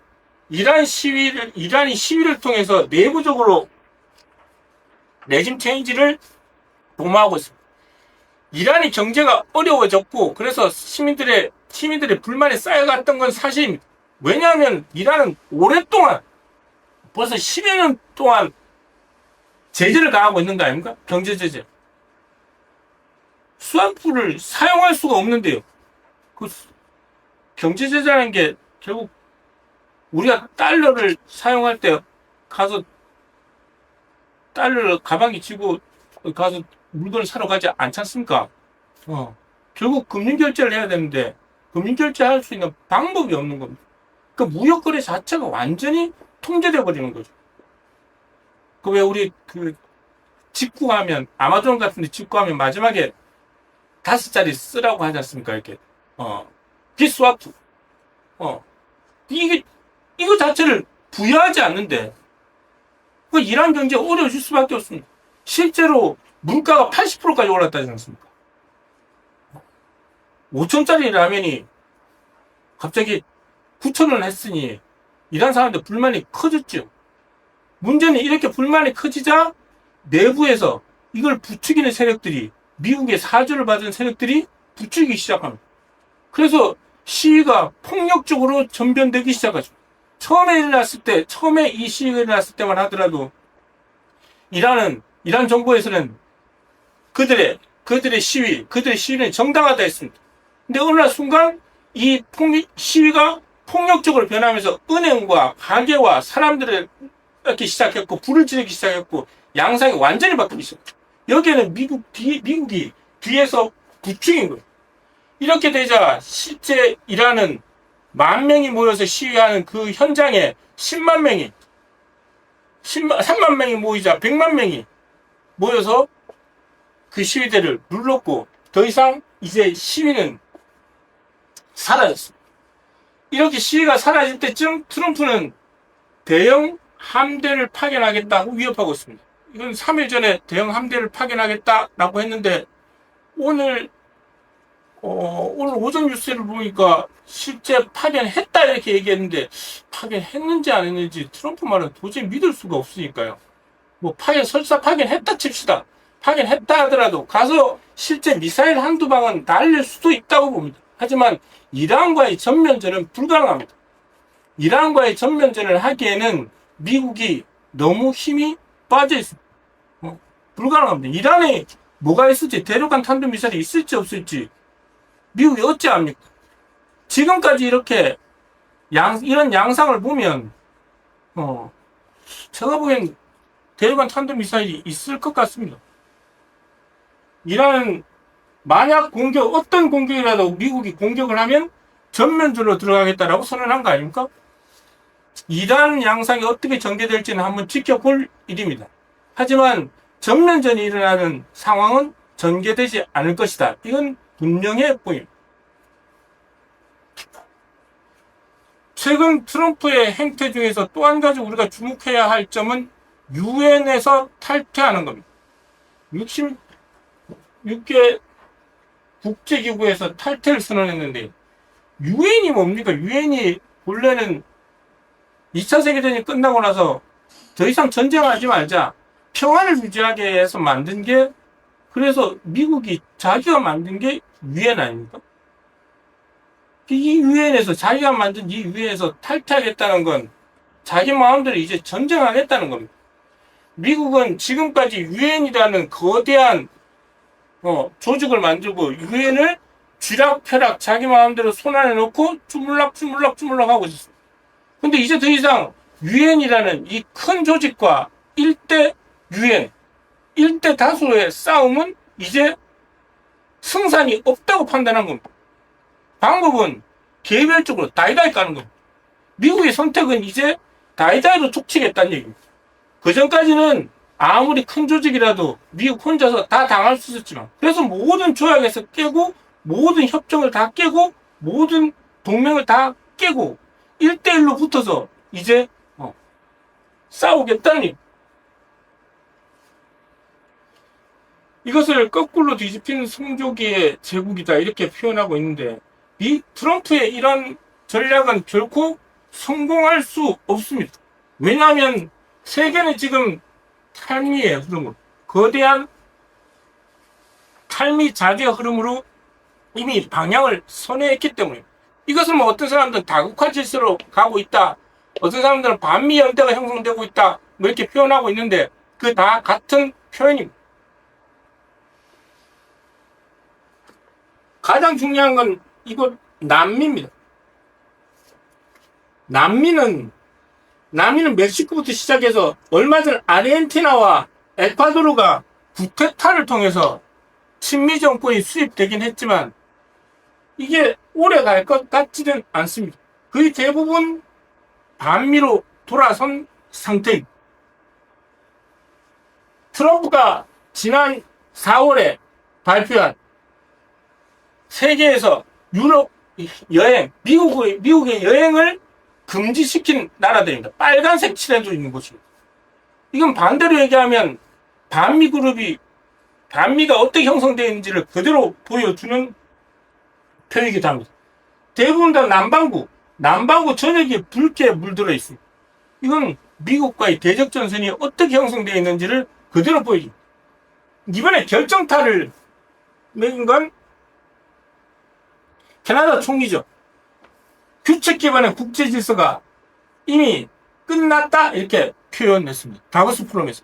이란이 시위를 통해서 내부적으로 레짐 체인지를 도모하고 있습니다. 이란이 경제가 어려워졌고 그래서 시민들의 불만이 쌓여갔던 건 사실입니다. 왜냐하면 이란은 오랫동안 벌써 10여 년 동안 제재를 가하고 있는 거 아닙니까? 경제 제재. 스와프를 사용할 수가 없는데요. 그 경제 제재라는 게 결국 우리가 달러를 사용할 때 가서 달러를 가방에 쥐고 가서 물건을 사러 가지 않지 않습니까? 결국 금융결제를 해야 되는데 금융결제할 수 있는 방법이 없는 겁니다. 그 무역거래 자체가 완전히 통제되어 버리는 거죠. 그 왜 우리 직구하면 아마존 같은 데 직구하면 마지막에 5자리 쓰라고 하지 않습니까? 이렇게 비스와프 이거 자체를 부여하지 않는데 그 이란 경제가 어려워질 수밖에 없습니다. 실제로 물가가 80%까지 올랐다지 않습니까? 5천짜리 라면이 갑자기 9,000원 했으니 이란 사람들 불만이 커졌죠. 문제는 이렇게 불만이 커지자 내부에서 이걸 부추기는 세력들이 미국의 사주를 받은 세력들이 부추기기 시작합니다. 그래서 시위가 폭력적으로 전변되기 시작하죠. 처음에 이 시위가 일어났을 때만 하더라도 이란 정부에서는 그들의 시위는 정당하다 했습니다. 근데 어느 날 순간 이 시위가 폭력적으로 변하면서 은행과 가게와 사람들을 이렇게 시작했고 불을 지르기 시작했고 양상이 완전히 바뀌기 시작했죠. 여기에는 미국이 뒤에서 부추긴 거예요. 이렇게 되자 실제 이란은 10,000명이 모여서 시위하는 그 현장에 3만 명이 모이자 100만 명이 모여서 그 시위대를 눌렀고 더 이상 이제 시위는 사라졌습니다. 이렇게 시위가 사라질 때쯤 트럼프는 대형 함대를 파견하겠다고 위협하고 있습니다. 이건 3일 전에 대형 함대를 파견하겠다라고 했는데 오늘 오전 뉴스를 보니까 실제 파견했다 이렇게 얘기했는데 파견했는지 안 했는지 트럼프 말은 도저히 믿을 수가 없으니까요. 설사 파견했다 칩시다. 파견했다 하더라도 가서 실제 미사일 한두 방은 날릴 수도 있다고 봅니다. 하지만 이란과의 전면전은 불가능합니다. 이란과의 전면전을 하기에는 미국이 너무 힘이 빠져 있습니다. 불가능합니다. 이란에 뭐가 있을지 대륙간 탄도미사일이 있을지 없을지 미국이 어찌합니까? 지금까지 이렇게 이런 양상을 보면 제가 보기엔 대륙간 탄도미사일이 있을 것 같습니다. 이란은 만약 어떤 공격이라도 미국이 공격을 하면 전면전으로 들어가겠다라고 선언한 거 아닙니까? 이란 양상이 어떻게 전개될지는 한번 지켜볼 일입니다. 하지만 전면전이 일어나는 상황은 전개되지 않을 것이다. 이건 분명해 보입니다. 최근 트럼프의 행태 중에서 또 한 가지 우리가 주목해야 할 점은 유엔에서 탈퇴하는 겁니다. 66개 국제기구에서 탈퇴를 선언했는데 유엔이 뭡니까? 유엔이 본래는 2차 세계대전이 끝나고 나서 더 이상 전쟁하지 말자 평화를 유지하게 해서 만든 게 그래서 미국이 자기가 만든 게 유엔 아닙니까? 이 유엔에서 자기가 만든 이 유엔에서 탈퇴하겠다는 건 자기 마음대로 이제 전쟁하겠다는 겁니다. 미국은 지금까지 유엔이라는 거대한 조직을 만들고 유엔을 쥐락펴락 자기 마음대로 손 안에 넣고 주물럭 하고 있었습니다. 근데 이제 더 이상 유엔이라는 이 큰 조직과 일대 다수의 싸움은 이제 승산이 없다고 판단한 겁니다. 방법은 개별적으로 다이다이 까는 겁니다. 미국의 선택은 이제 다이다이로 툭 치겠다는 얘기입니다. 그 전까지는 아무리 큰 조직이라도 미국 혼자서 다 당할 수 있었지만 그래서 모든 조약에서 깨고 모든 협정을 다 깨고 모든 동맹을 다 깨고 1대1로 붙어서 이제 싸우겠다니. 이것을 거꾸로 뒤집힌 성조기의 제국이다 이렇게 표현하고 있는데 이 트럼프의 이런 전략은 결코 성공할 수 없습니다. 왜냐하면 세계는 지금 탈미의 흐름으로 거대한 탈미 자주의 흐름으로 이미 방향을 선회했기 때문에 이것을 뭐 어떤 사람들은 다국화 질서로 가고 있다. 어떤 사람들은 반미 연대가 형성되고 있다. 뭐 이렇게 표현하고 있는데 그 다 같은 표현입니다. 가장 중요한 건 이거 남미입니다. 남미는 멕시코부터 시작해서 얼마 전 아르헨티나와 에콰도르가 쿠데타를 통해서 친미 정권이 수립되긴 했지만 이게 오래 갈 것 같지는 않습니다. 거의 대부분 반미로 돌아선 상태입니다. 트럼프가 지난 4월에 발표한 세계에서 유럽 여행, 미국의 여행을 금지시킨 나라들입니다. 빨간색 칠해져 있는 곳입니다. 이건 반대로 얘기하면 반미 그룹이 반미가 어떻게 형성되어 있는지를 그대로 보여주는 표이기도 합니다. 대부분 다 남반구 전역에 붉게 물들어 있습니다. 이건 미국과의 대적 전선이 어떻게 형성되어 있는지를 그대로 보여줍니다. 이번에 결정타를 매긴 건 캐나다 총리죠. 규칙 기반의 국제 질서가 이미 끝났다 이렇게 표현했습니다. 다보스 포럼에서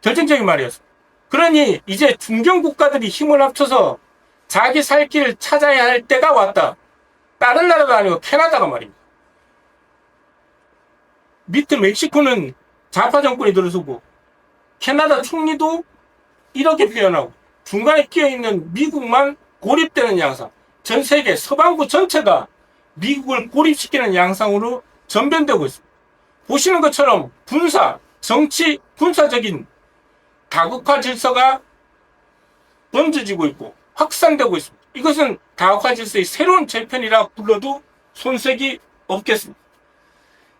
결정적인 말이었습니다. 그러니 이제 중견 국가들이 힘을 합쳐서 자기 살 길을 찾아야 할 때가 왔다. 다른 나라가 아니고 캐나다가 말입니다. 밑에 멕시코는 좌파 정권이 들어서고 캐나다 총리도 이렇게 표현하고 중간에 끼어있는 미국만 고립되는 양상. 전 세계 서방부 전체가 미국을 고립시키는 양상으로 전변되고 있습니다. 보시는 것처럼 군사적인 다국화 질서가 번져지고 있고 확산되고 있습니다. 이것은 다국화 질서의 새로운 재편이라 불러도 손색이 없겠습니다.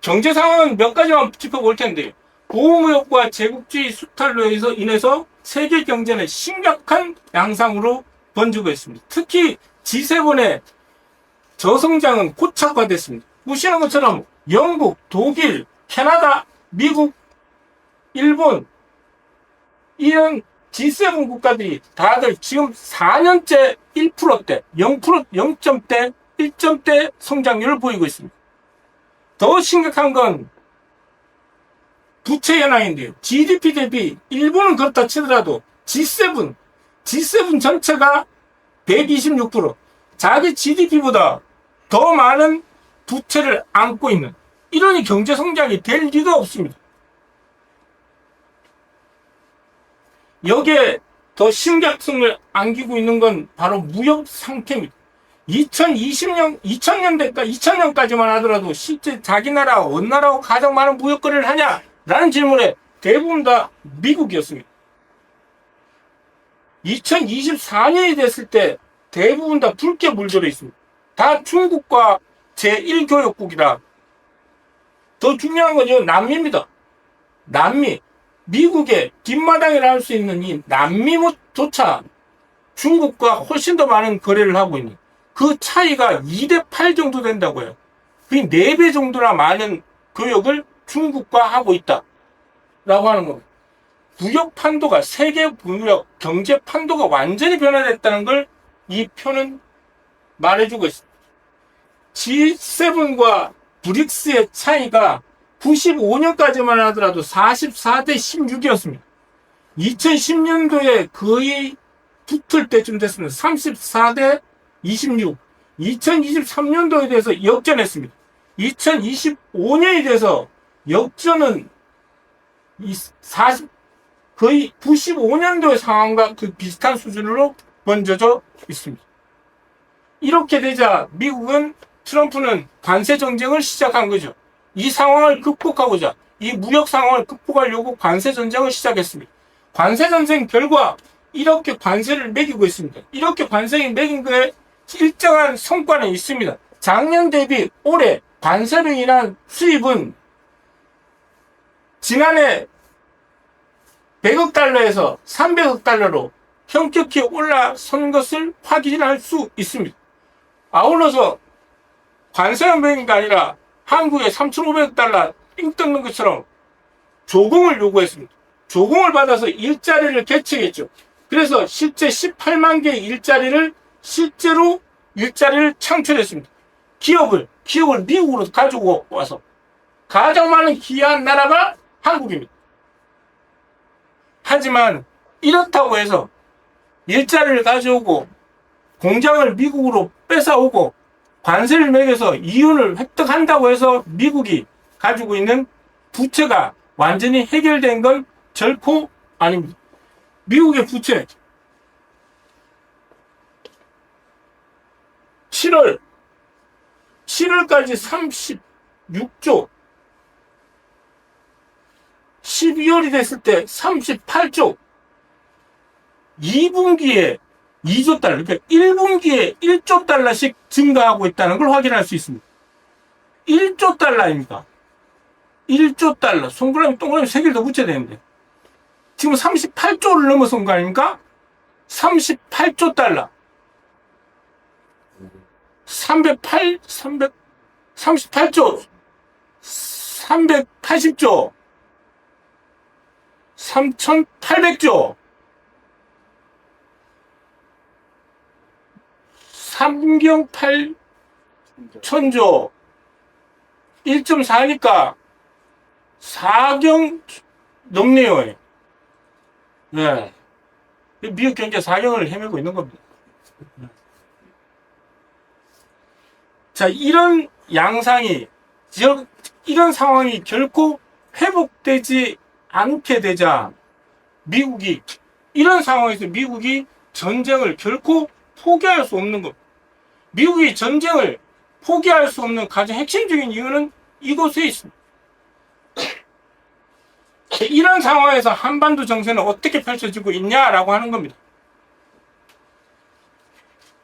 경제 상황은 몇 가지만 짚어볼 텐데요. 보호무역과 제국주의 수탈로 인해서 세계 경제는 심각한 양상으로 번지고 있습니다. 특히 G7의 저성장은 고착화됐습니다. 보시는 것처럼 영국, 독일, 캐나다, 미국, 일본 이런 G7 국가들이 다들 지금 4년째 1%대, 0.대, 1점대 성장률을 보이고 있습니다. 더 심각한 건 부채 현황인데요. GDP 대비 일본은 그렇다 치더라도 G7 전체가 126%, 자기 GDP보다 더 많은 부채를 안고 있는 이러니 경제 성장이 될 리가 없습니다. 여기에 더 심각성을 안기고 있는 건 바로 무역 상태입니다. 2000년까지만 하더라도 실제 자기 나라, 어느 나라하고 가장 많은 무역거래를 하냐라는 질문에 대부분 다 미국이었습니다. 2024년이 됐을 때 대부분 다 붉게 물들어 있습니다. 다 중국과 제1교역국이라. 더 중요한 건요, 남미입니다. 남미. 미국의 뒷마당이라 할 수 있는 이 남미조차 중국과 훨씬 더 많은 거래를 하고 있는 그 차이가 2대8 정도 된다고요. 그 4배 정도나 많은 교역을 중국과 하고 있다. 라고 하는 겁니다. 무역 판도가, 세계 무역, 경제 판도가 완전히 변화됐다는 걸 이 표는 말해주고 있습니다. G7과 브릭스의 차이가 95년까지만 하더라도 44대 16이었습니다. 2010년도에 거의 붙을 때쯤 됐습니다. 34대 26. 2023년도에 대해서 역전했습니다. 2025년이 돼서 역전은 거의 95년도의 상황과 그 비슷한 수준으로 번져져 있습니다. 이렇게 되자 미국은, 트럼프는 관세 정쟁을 시작한 거죠. 이 상황을 극복하고자, 이 무역 상황을 극복하려고 관세 전쟁을 시작했습니다. 관세 전쟁 결과 이렇게 관세를 매기고 있습니다. 이렇게 관세를 매긴 거에 일정한 성과는 있습니다. 작년 대비 올해 관세로 인한 수입은 지난해 100억 달러에서 300억 달러로 현격히 올라선 것을 확인할 수 있습니다. 아울러서 관세연맹이 아니라 한국에 3,500억 달러 삥 뜯는 것처럼 조공을 요구했습니다. 조공을 받아서 일자리를 개척했죠. 그래서 실제 18만 개의 실제로 일자리를 창출했습니다. 기업을 미국으로 가지고 와서 가장 많은 기여한 나라가 한국입니다. 하지만 이렇다고 해서 일자리를 가져오고 공장을 미국으로 뺏어오고 관세를 매겨서 이윤을 획득한다고 해서 미국이 가지고 있는 부채가 완전히 해결된 건 결코 아닙니다. 미국의 부채 7월까지 36조, 12월이 됐을 때 38조, 2분기에 2조 달러, 그러니까 1분기에 1조 달러씩 증가하고 있다는 걸 확인할 수 있습니다. 1조 달러입니다. 1조 달러. 동그라미 3개를 더 붙여야 되는데. 지금 38조를 넘어선 거 아닙니까? 38조 달러. 38조, 380조, 3,800조, 3경 8천조, 1.4니까 4경 넘네요. 네. 미국 경제 4경을 헤매고 있는 겁니다. 자, 이런 양상이, 이런 상황이 결코 회복되지 않게 되자 이런 상황에서 미국이 전쟁을 결코 포기할 수 없는 겁니다. 미국이 전쟁을 포기할 수 없는 가장 핵심적인 이유는 이곳에 있습니다. 이런 상황에서 한반도 정세는 어떻게 펼쳐지고 있냐라고 하는 겁니다.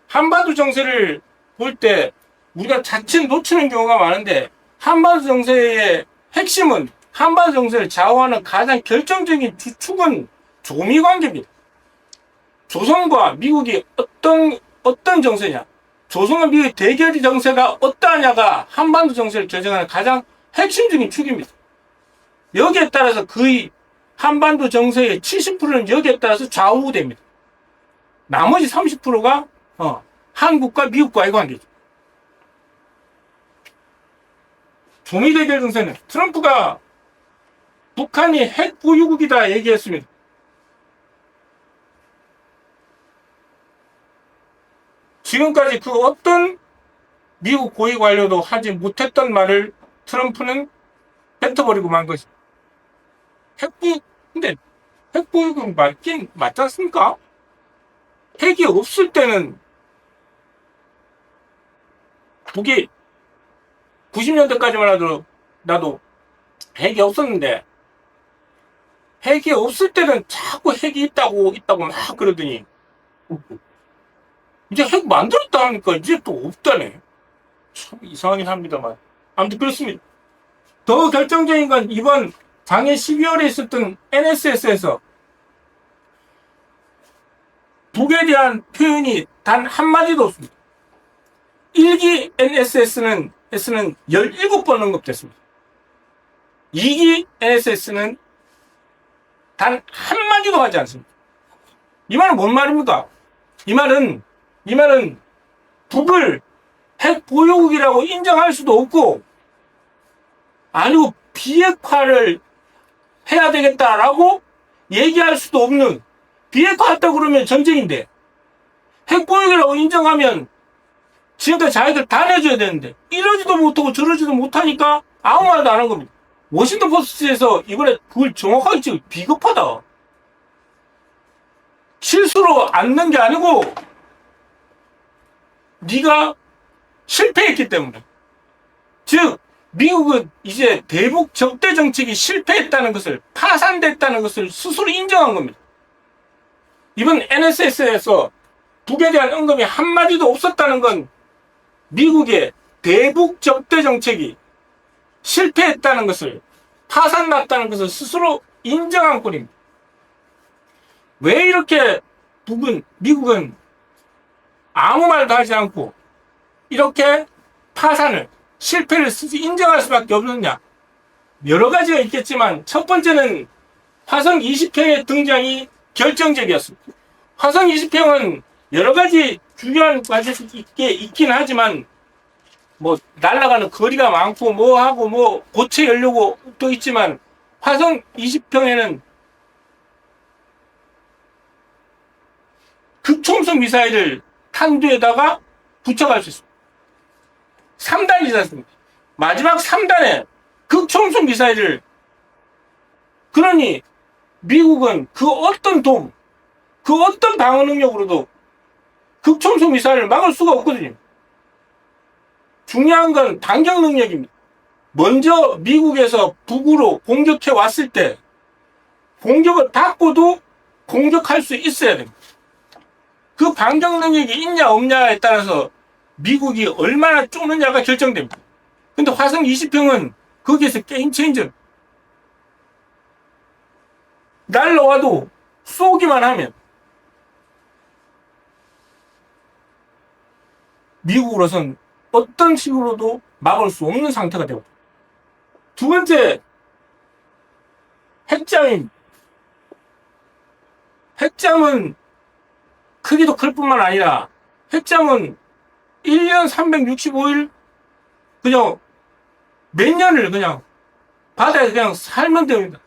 한반도 정세를 볼 때 우리가 자칫 놓치는 경우가 많은데, 한반도 정세의 핵심은, 한반도 정세를 좌우하는 가장 결정적인 주축은 조미 관계입니다. 조선과 미국이 어떤 정세냐, 조선과 미국의 대결의 정세가 어떠하냐가 한반도 정세를 결정하는 가장 핵심적인 축입니다. 여기에 따라서 거의 한반도 정세의 70%는 여기에 따라서 좌우됩니다. 나머지 30%가 한국과 미국과의 관계죠. 조미 대결 정세는 트럼프가 북한이 핵 보유국이다 얘기했습니다. 지금까지 그 어떤 미국 고위 관료도 하지 못했던 말을 트럼프는 뱉어버리고 만 것입니다. 근데 핵보유국 맞지 않습니까? 핵이 없을 때는, 북이 90년대까지만 나도 핵이 없었는데, 핵이 없을 때는 자꾸 핵이 있다고 막 그러더니, 이제 핵 만들었다 하니까 이제 또 없다네. 참 이상하긴 합니다만. 아무튼 그렇습니다. 더 결정적인 건 이번 작년 12월에 있었던 NSS에서 북에 대한 표현이 단 한마디도 없습니다. 1기 NSS는 17번 언급됐습니다. 2기 NSS는 단 한마디도 하지 않습니다. 이 말은 뭔 말입니까? 이 말은 북을 핵 보유국이라고 인정할 수도 없고, 아니고 비핵화를 해야 되겠다라고 얘기할 수도 없는, 비핵화했다 그러면 전쟁인데, 핵 보유국이라고 인정하면 지금까지 자기들 다 내줘야 되는데, 이러지도 못하고 저러지도 못하니까 아무 말도 안 한 겁니다. 워싱턴 포스트에서 이번에 그걸 정확하게 찍어. 비겁하다. 실수로 안 넣은 게 아니고 네가 실패했기 때문에. 즉 미국은 이제 대북 적대 정책이 실패했다는 것을, 파산됐다는 것을 스스로 인정한 겁니다. 이번 NSS에서 북에 대한 언급이 한마디도 없었다는 건 미국의 대북 적대 정책이 실패했다는 것을, 파산났다는 것을 스스로 인정한 꼴입니다. 왜 이렇게 미국은 아무 말도 하지 않고 이렇게 파산을, 실패를 인정할 수밖에 없느냐? 여러 가지가 있겠지만 첫 번째는 화성 20형의 등장이 결정적이었습니다. 화성 20형은 여러 가지 중요한 과제들이 있긴 하지만 뭐 날아가는 거리가 많고 뭐 하고 뭐 고체 연료고 또 있지만 화성 20형에는 극초음속 미사일을 탄두에다가 붙여갈 수 있습니다. 3단이지 않습니까? 마지막 3단에 극초음속 미사일을, 그러니 미국은 그 어떤 방어 능력으로도 극초음속 미사일을 막을 수가 없거든요. 중요한 건 반격 능력입니다. 먼저 미국에서 북으로 공격해 왔을 때 공격을 받고도 공격할 수 있어야 됩니다. 그 반격 능력이 있냐 없냐에 따라서 미국이 얼마나 쪼느냐가 결정됩니다. 근데 화성 20형은 거기에서 게임 체인저. 날라와도 쏘기만 하면 미국으로선 어떤 식으로도 막을 수 없는 상태가 되고, 두 번째, 핵잠입니다. 핵잠은 크기도 클 뿐만 아니라 핵잠은 1년 365일 그냥 몇 년을 그냥 바다에 그냥 살면 됩니다.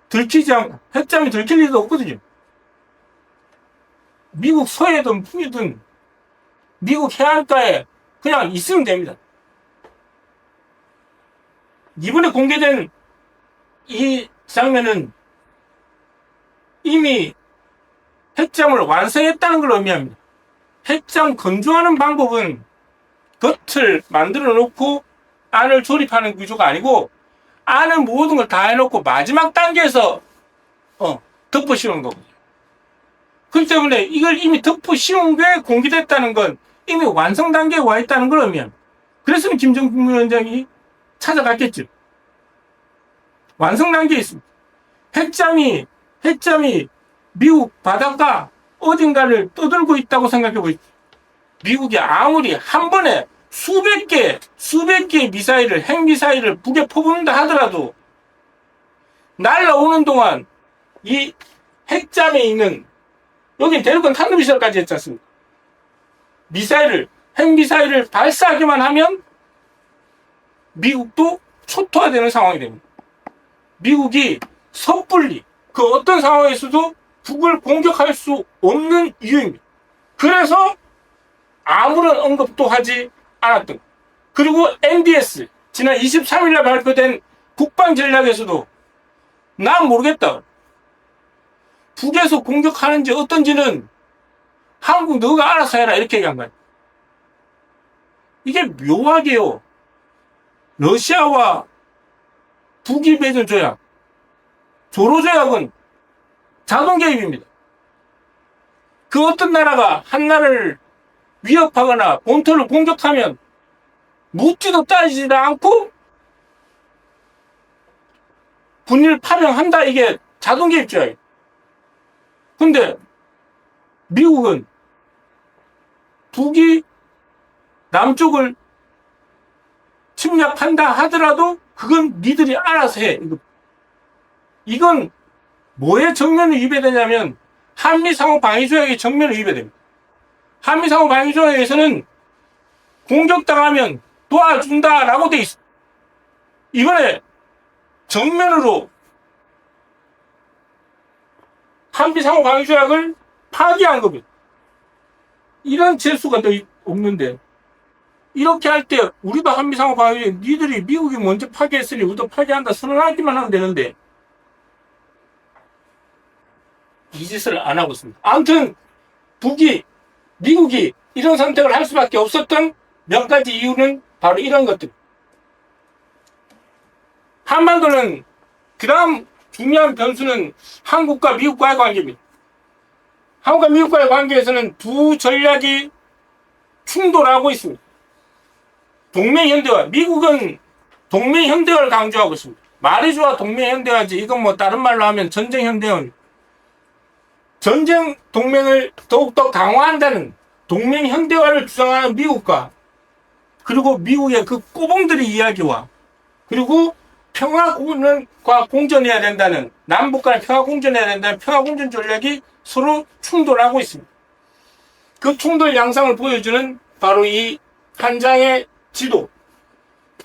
들키지 않고, 핵잠이 들킬 일도 없거든요. 미국 서해든 북이든 미국 해안가에 그냥 있으면 됩니다. 이번에 공개된 이 장면은 이미 핵잠을 완성했다는 걸 의미합니다. 핵잠 건조하는 방법은 겉을 만들어 놓고 안을 조립하는 구조가 아니고 안은 모든 걸 다 해놓고 마지막 단계에서 덮어 씌우는 거거든요. 그렇기 때문에 이걸 이미 덮어 씌운 게 공개됐다는 건 이미 완성 단계에 와 있다는 걸 의미합니다. 그랬으면 김정은 국무위원장이 찾아갔겠죠. 완성 단계에 있습니다. 핵잠이 미국 바닷가 어딘가를 떠들고 있다고 생각해 보십시오. 미국이 아무리 한 번에 수백 개의 미사일을, 핵미사일을 북에 퍼붓는다 하더라도 날라오는 동안 이 핵잠에 있는, 여긴 대륙간 탄도미사일까지 했지 않습니까? 핵미사일을 발사하기만 하면 미국도 초토화되는 상황이 됩니다. 미국이 섣불리 그 어떤 상황에서도 북을 공격할 수 없는 이유입니다. 그래서 아무런 언급도 하지 않았던. 그리고 NDS 지난 23일날 발표된 국방전략에서도 난 모르겠다. 북에서 공격하는지 어떤지는 한국 너가 알아서 해라 이렇게 얘기한 거예요. 이게 묘하게요. 러시아와 북이 맺은 조약, 조로 조약은 자동 개입입니다. 그 어떤 나라가 한 나라를 위협하거나 본토를 공격하면 묻지도 따지지도 않고 군일 파병한다, 이게 자동 개입 조약이에요. 근데 미국은 북이 남쪽을 침략한다 하더라도 그건 니들이 알아서 해. 이건 뭐에 정면을 위배되냐면 한미상호 방위조약의 정면을 위배됩니다. 한미상호 방위조약에서는 공격당하면 도와준다라고 돼 있어. 이번에 정면으로 한미상호 방위조약을 파기한 겁니다. 이런 재수가 더 없는데, 이렇게 할 때 우리도 한미상호 방위조약, 니들이 미국이 먼저 파기했으니 우리도 파기한다 선언하기만 하면 되는데 이 짓을 안 하고 있습니다. 아무튼 미국이 이런 선택을 할 수밖에 없었던 몇 가지 이유는 바로 이런 것들. 한반도는 그 다음 중요한 변수는 한국과 미국과의 관계입니다. 한국과 미국과의 관계에서는 두 전략이 충돌하고 있습니다. 동맹현대화. 미국은 동맹현대화를 강조하고 있습니다. 말이 좋아 동맹현대화지, 이건 뭐 다른 말로 하면 전쟁현대화. 전쟁 동맹을 더욱더 강화한다는 동맹 현대화를 주장하는 미국과 그리고 미국의 그 꼬봉들의 이야기와 그리고 평화과 공존해야 된다는 남북 간의 평화 공존해야 된다는 평화 공존 전략이 서로 충돌하고 있습니다. 그 충돌 양상을 보여주는 바로 이 한 장의 지도.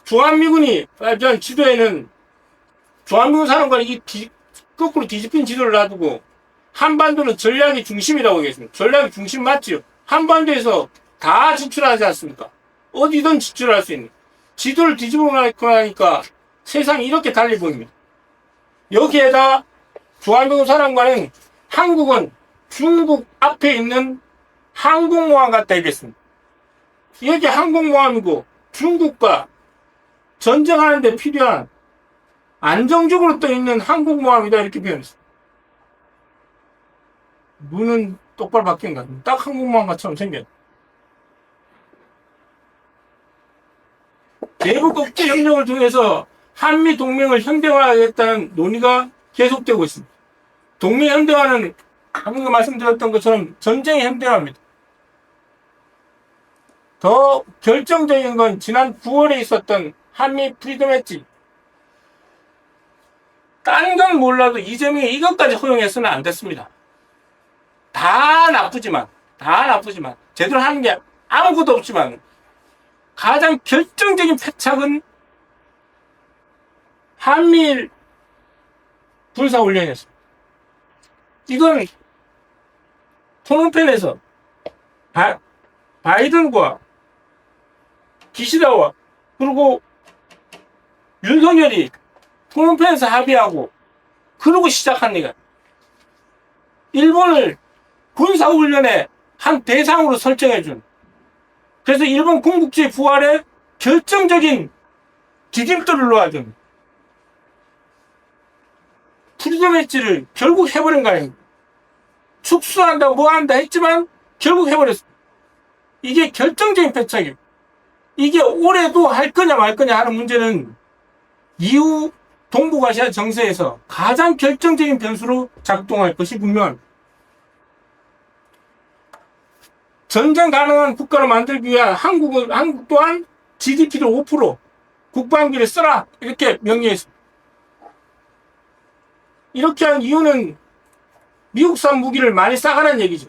주한미군이 발표한 지도에는 주한미군 사령관이 거꾸로 뒤집힌 지도를 놔두고 한반도는 전략의 중심이라고 얘기했습니다. 전략의 중심 맞지요? 한반도에서 다 진출하지 않습니까? 어디든 진출할 수 있는. 지도를 뒤집어 놓고 나니까 세상이 이렇게 달리 보입니다. 여기에다 주한미군 사령관은 한국은 중국 앞에 있는 항공모함 같다 얘기했습니다. 여기 항공모함이고 중국과 전쟁하는 데 필요한 안정적으로 떠 있는 항공모함이다 이렇게 표현했습니다. 눈은 똑바로 바뀐 것 같습니다. 딱 항공모함처럼 생겼. 대북 국제 협력을 통해서 한미 동맹을 현대화하겠다는 논의가 계속되고 있습니다. 동맹 현대화는 방금 말씀드렸던 것처럼 전쟁의 현대화입니다. 더 결정적인 건 지난 9월에 있었던 한미 프리덤 엣지. 딴 건 몰라도 이재명이 이것까지 허용해서는 안 됐습니다. 다 나쁘지만 제대로 하는 게 아무것도 없지만 가장 결정적인 패착은 한미일 군사훈련이었습니다. 이건 포놈펜에서 바이든과 기시다와 그리고 윤석열이 포놈펜에서 합의하고 그러고 시작한 얘기야. 일본을 군사훈련의 한 대상으로 설정해준. 그래서 일본 군국주의 부활에 결정적인 디딤돌을 놓아준 프리덤 엣지를 결국 해버린 거 아닙니까? 축소한다고 뭐 한다 했지만 결국 해버렸어. 이게 결정적인 패착이에요. 이게 올해도 할 거냐 말 거냐 하는 문제는 이후 동북아시아 정세에서 가장 결정적인 변수로 작동할 것이 분명합니다. 전쟁 가능한 국가를 만들기 위한 한국 또한 GDP를 5% 국방비를 써라 이렇게 명령했습니다. 이렇게 한 이유는 미국산 무기를 많이 싸가는 얘기죠.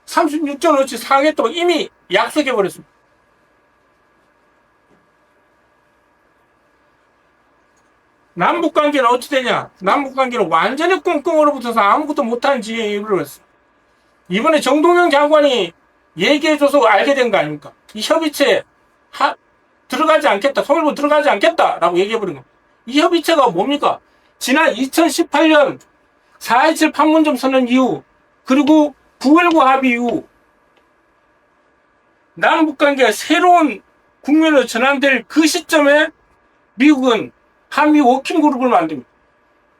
36.5치 상하겠다고 이미 약속해버렸습니다. 남북관계는 어찌 되냐? 남북관계는 완전히 꽁꽁 얼어붙어서 아무것도 못하는 지경에 이르렀어요. 이번에 정동영 장관이 얘기해줘서 알게 된 거 아닙니까? 이 협의체에 들어가지 않겠다, 통일부 들어가지 않겠다라고 얘기해버린 겁니다. 이 협의체가 뭡니까? 지난 2018년 4.27 판문점 선언 이후 그리고 9.19 합의 이후 남북관계가 새로운 국면으로 전환될 그 시점에 미국은 한미 워킹그룹을 만듭니다.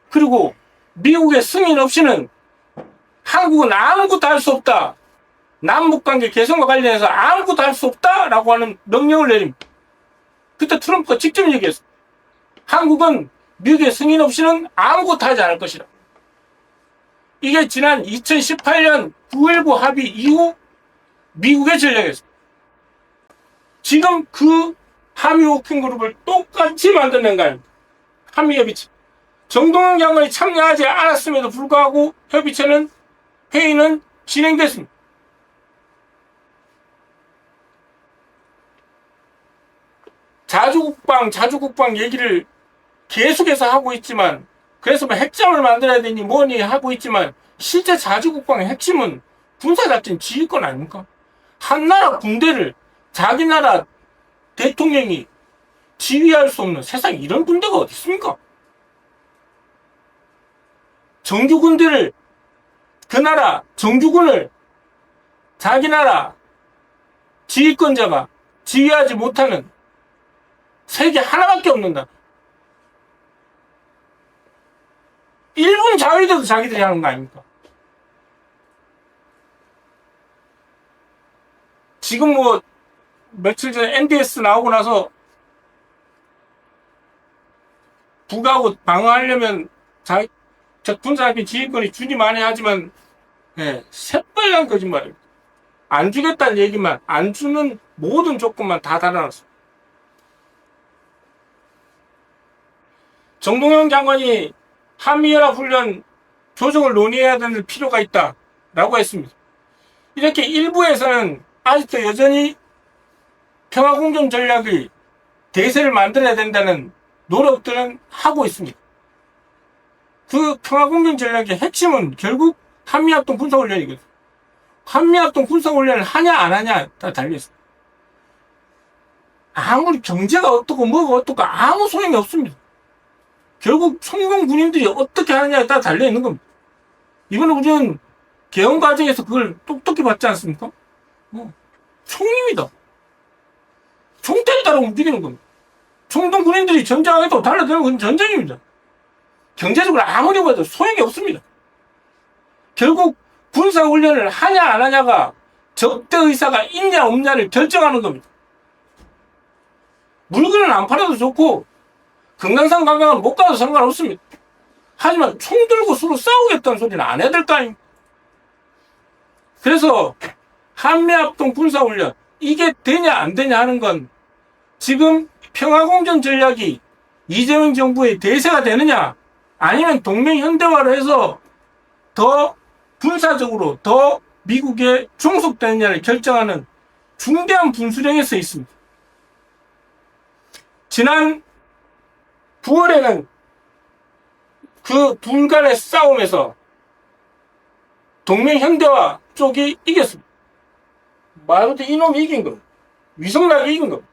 그리고 미국의 승인 없이는 한국은 아무것도 할 수 없다. 남북관계 개선과 관련해서 아무것도 할 수 없다라고 하는 명령을 내립니다. 그때 트럼프가 직접 얘기했어요. 한국은 미국의 승인 없이는 아무것도 하지 않을 것이다. 이게 지난 2018년 9.19 합의 이후 미국의 전략이었습니다. 지금 그 한미 워킹그룹을 똑같이 만들어낸 거 아닙니까? 한미협의체. 정동영 장관이 참여하지 않았음에도 불구하고 회의는 진행됐습니다. 자주국방 얘기를 계속해서 하고 있지만, 그래서 뭐 핵잠을 만들어야 되니 뭐니 하고 있지만, 실제 자주국방의 핵심은 군사작전 지휘권 아닙니까? 한 나라 군대를 자기 나라 대통령이 지휘할 수 없는 세상에 이런 군대가 어디 있습니까? 정규군대를, 그 나라 정규군을 자기 나라 지휘권자가 지휘하지 못하는 세계 하나밖에 없는다. 일본 자위대도 자기들이 하는 거 아닙니까? 지금 뭐 며칠 전에 NDS 나오고 나서 북하고 방어하려면 군사학교 지휘권이 주니 많이 하지만 예, 새빨간 거짓말. 안 주겠다는 얘기만, 안 주는 모든 조건만 다 달아놨어. 정동영 장관이 한미연합훈련 조정을 논의해야 되는 필요가 있다라고 했습니다. 이렇게 일부에서는 아직도 여전히 평화공존 전략이 대세를 만들어야 된다는 노력들은 하고 있습니다. 그 평화공존 전략의 핵심은 결국 한미합동 군사훈련이거든요. 한미합동 군사훈련을 하냐 안 하냐 다 달려있습니다. 아무리 경제가 어떻고 뭐가 어떻고 아무 소용이 없습니다. 결국 성공 군인들이 어떻게 하느냐에 따라 달려있는 겁니다. 이번에 우리는 개헌 과정에서 그걸 똑똑히 봤지 않습니까? 총입니다. 총대에 따라 움직이는 겁니다. 총동 군인들이 전쟁하겠다고 달려드는 건 전쟁입니다. 경제적으로 아무리 봐도 소용이 없습니다. 결국 군사훈련을 하냐 안 하냐가 적대 의사가 있냐 없냐를 결정하는 겁니다. 물건을 안 팔아도 좋고 금강산 관광을 못 가도 상관없습니다. 하지만 총 들고 서로 싸우겠다는 소리는 안 해야 될 거 아닙니까? 그래서 한미합동 군사훈련 이게 되냐 안 되냐 하는 건 지금 평화공존 전략이 이재명 정부의 대세가 되느냐 아니면 동맹 현대화를 해서 더 군사적으로 더 미국에 종속되느냐를 결정하는 중대한 분수령에 서 있습니다. 지난 9월에는 그 둘 간의 싸움에서 동맹 현대화 쪽이 이겼습니다. 말 그대로 이놈이 이긴 겁니다. 위성락이 이긴 겁니다.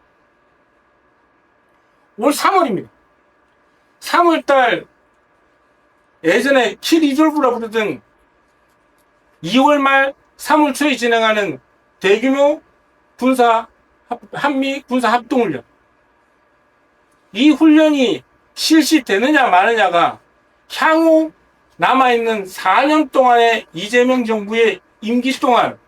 올 3월입니다. 3월달 예전에 킬 리졸브라 부르던 2월 말 3월 초에 진행하는 대규모 한미 군사 합동훈련. 이 훈련이 실시되느냐 마느냐가 향후 남아있는 4년 동안의 이재명 정부의 임기 동안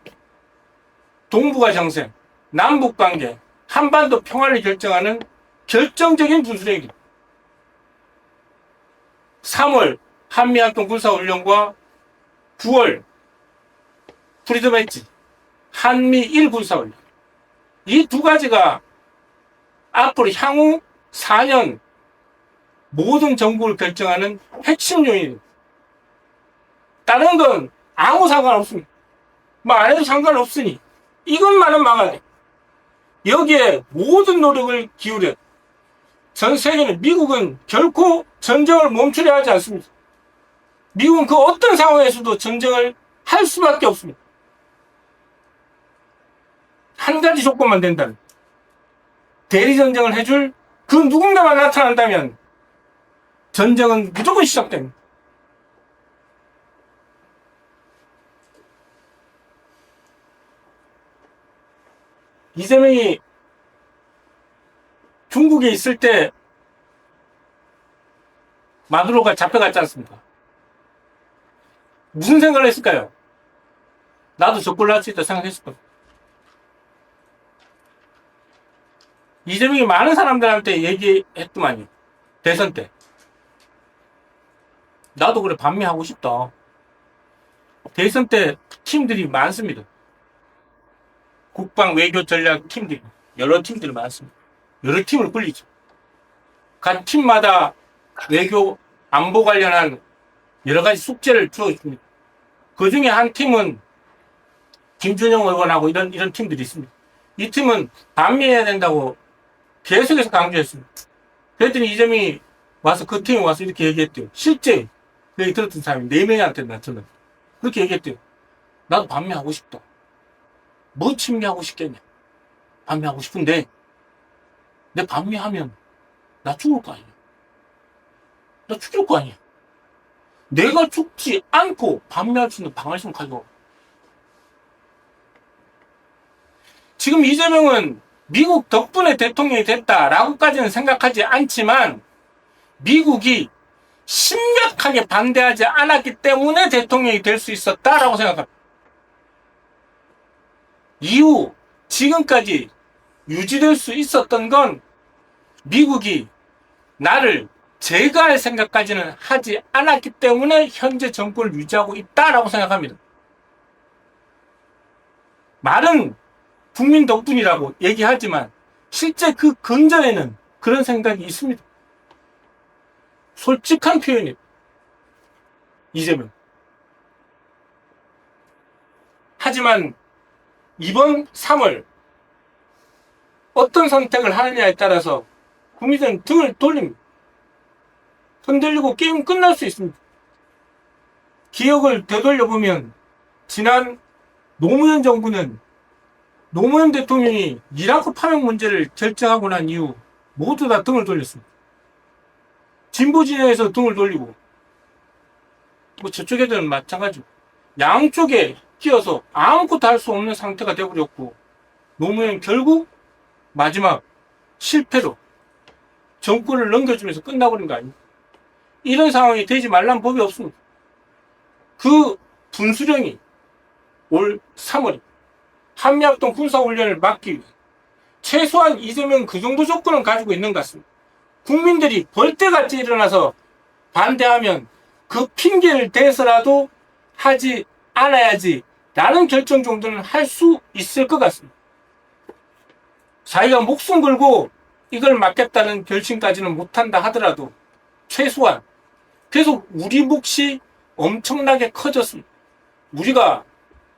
동북아 정세, 남북관계, 한반도 평화를 결정하는 결정적인 분수령입니다. 3월 한미합동 군사훈련과 9월 프리덤 엣지 한미일 군사훈련 이 두 가지가 앞으로 향후 4년 모든 정부를 결정하는 핵심 요인입니다. 다른 건 아무 상관없습니다. 뭐 안 해도 상관없으니 이것만은 막아야 돼. 여기에 모든 노력을 기울여. 전 세계는 미국은 결코 전쟁을 멈추려 하지 않습니다. 미국은 그 어떤 상황에서도 전쟁을 할 수밖에 없습니다. 한 가지 조건만 된다면 대리전쟁을 해줄 그 누군가만 나타난다면 전쟁은 무조건 시작됩니다. 이재명이 중국에 있을 때 마두로가 잡혀갔지 않습니까? 무슨 생각을 했을까요? 나도 적골로 할 수 있다 생각했을 거예요. 이재명이 많은 사람들한테 얘기했더만요. 대선 때. 나도 그래 반미하고 싶다. 대선 때 팀들이 많습니다. 국방 외교 전략 팀들이 여러 팀들이 많습니다. 여러 팀을 굴리죠. 각 팀마다 외교 안보 관련한 여러 가지 숙제를 주어줍니다. 그 중에 한 팀은 김준영 의원하고 이런 팀들이 있습니다. 이 팀은 반미해야 된다고 계속해서 강조했습니다. 그랬더니 이재명이 와서 그 팀에 와서 이렇게 얘기했대요. 실제 그 얘기 들었던 사람이 4명한테 나타났 그렇게 얘기했대요. 나도 반미하고 싶다. 뭐 친미하고 싶겠냐? 반미하고 싶은데 내 반미하면 나 죽을 거 아니야. 나 죽을 거 아니야. 내가 죽지 않고 반미할 수 있는 방을 좀 가지고. 지금 이재명은 미국 덕분에 대통령이 됐다라고까지는 생각하지 않지만 미국이 심각하게 반대하지 않았기 때문에 대통령이 될 수 있었다라고 생각합니다. 이후 지금까지 유지될 수 있었던 건 미국이 나를 제거할 생각까지는 하지 않았기 때문에 현재 정권을 유지하고 있다라고 생각합니다. 말은 국민 덕분이라고 얘기하지만 실제 그 근전에는 그런 생각이 있습니다. 솔직한 표현이에요. 이재명. 하지만 이번 3월 어떤 선택을 하느냐에 따라서 국민들은 등을 돌립니다. 흔들리고 게임 끝날 수 있습니다. 기억을 되돌려보면 지난 노무현 정부는 노무현 대통령이 이라크 파병 문제를 결정하고 난 이후 모두 다 등을 돌렸습니다. 진보 진영에서 등을 돌리고 뭐 저쪽 애들은 마찬가지고 양쪽에 끼어서 아무것도 할 수 없는 상태가 되어버렸고 노무현 결국 마지막 실패로 정권을 넘겨주면서 끝나버린 거 아닙니까? 이런 상황이 되지 말라는 법이 없습니다. 그 분수령이 올 3월 한미합동 군사훈련을 막기 위해 최소한 이재명 그 정도 조건은 가지고 있는 것 같습니다. 국민들이 벌떼같이 일어나서 반대하면 그 핑계를 대서라도 하지 않아야지 라는 결정 정도는 할 수 있을 것 같습니다. 자기가 목숨 걸고 이걸 막겠다는 결심까지는 못한다 하더라도 최소한 계속 우리 몫이 엄청나게 커졌습니다. 우리가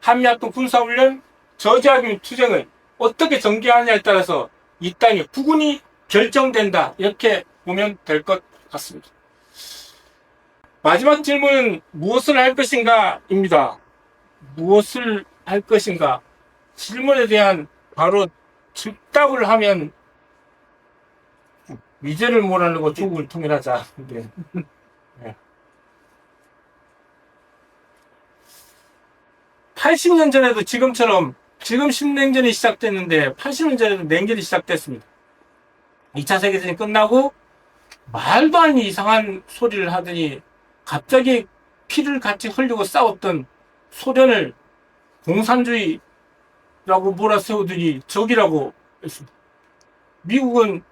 한미합동 군사훈련 저지하기 투쟁을 어떻게 전개하느냐에 따라서 이 땅의 부군이 결정된다 이렇게 보면 될 것 같습니다. 마지막 질문은 무엇을 할 것인가 입니다. 무엇을 할 것인가 질문에 대한 바로 즉답을 하면 미제를 몰아내고 조국을 통일하자. 네. 네. 80년 전에도 지금처럼 지금 신냉전이 시작됐는데 80년 전에도 냉전이 시작됐습니다. 2차 세계대전이 끝나고 말도 안 이상한 소리를 하더니 갑자기 피를 같이 흘리고 싸웠던 소련을 공산주의라고 몰아세우더니 적이라고 했습니다. 미국은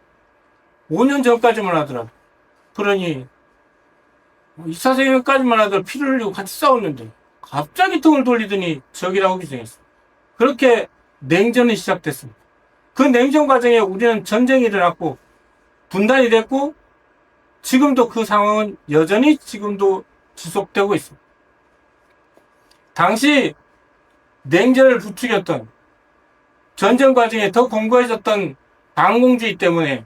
5년 전까지만 하더라도 그러니 2차 세계까지만 하더라도 피를 흘리고 같이 싸웠는데 갑자기 등을 돌리더니 적이라고 규정했습니다. 그렇게 냉전이 시작됐습니다. 그 냉전 과정에 우리는 전쟁이 일어났고 분단이 됐고 지금도 그 상황은 여전히 지금도 지속되고 있습니다. 당시 냉전을 부추겼던 전쟁 과정에 더 공고해졌던 반공주의 때문에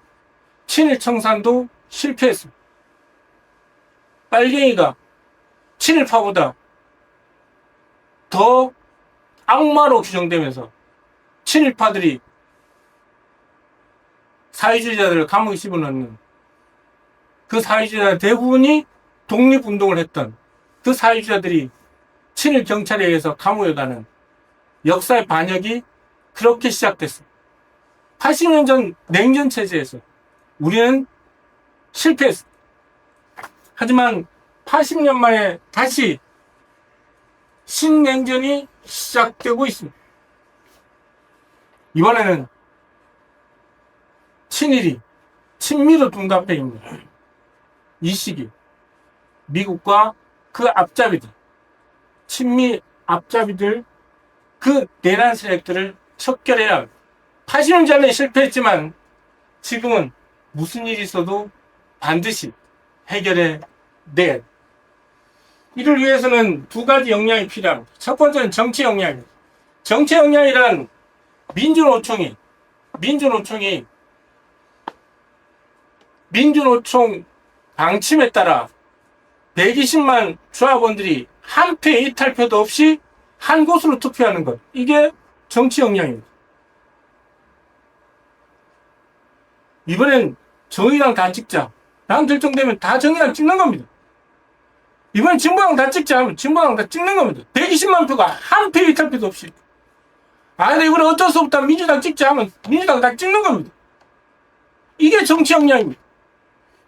친일 청산도 실패했습니다. 빨갱이가 친일파보다 더 악마로 규정되면서 친일파들이 사회주의자들을 감옥에 집어넣는 그 사회주의자 대부분이 독립운동을 했던 그 사회주의자들이 친일 경찰에 의해서 감옥에 가는 역사의 반역이 그렇게 시작됐습니다. 80년 전 냉전 체제에서 우리는 실패했습니다. 하지만 80년 만에 다시 신냉전이 시작되고 있습니다. 이번에는 친일이 친미로 둔갑해입니다. 이 시기 미국과 그 앞잡이들 친미 앞잡이들 그 내란 세력들을 척결해야 합니다. 80년 전에 실패했지만 지금은 무슨 일이 있어도 반드시 해결해 내야 합니다. 이를 위해서는 두 가지 역량이 필요합니다. 첫 번째는 정치 역량입니다. 정치 역량이란 민주노총이 민주노총 방침에 따라 120만 조합원들이 한 패 이탈표도 없이 한 곳으로 투표하는 것. 이게 정치 역량입니다. 이번엔 정의당 다 찍자. 랑 결정되면 다 정의당 찍는 겁니다. 이번엔 진보당 다 찍자 하면 진보당 다 찍는 겁니다. 120만 표가 한 패 이탈표도 없이. 근데 이번엔 어쩔 수 없다. 민주당 찍자 하면 민주당 다 찍는 겁니다. 이게 정치 역량입니다.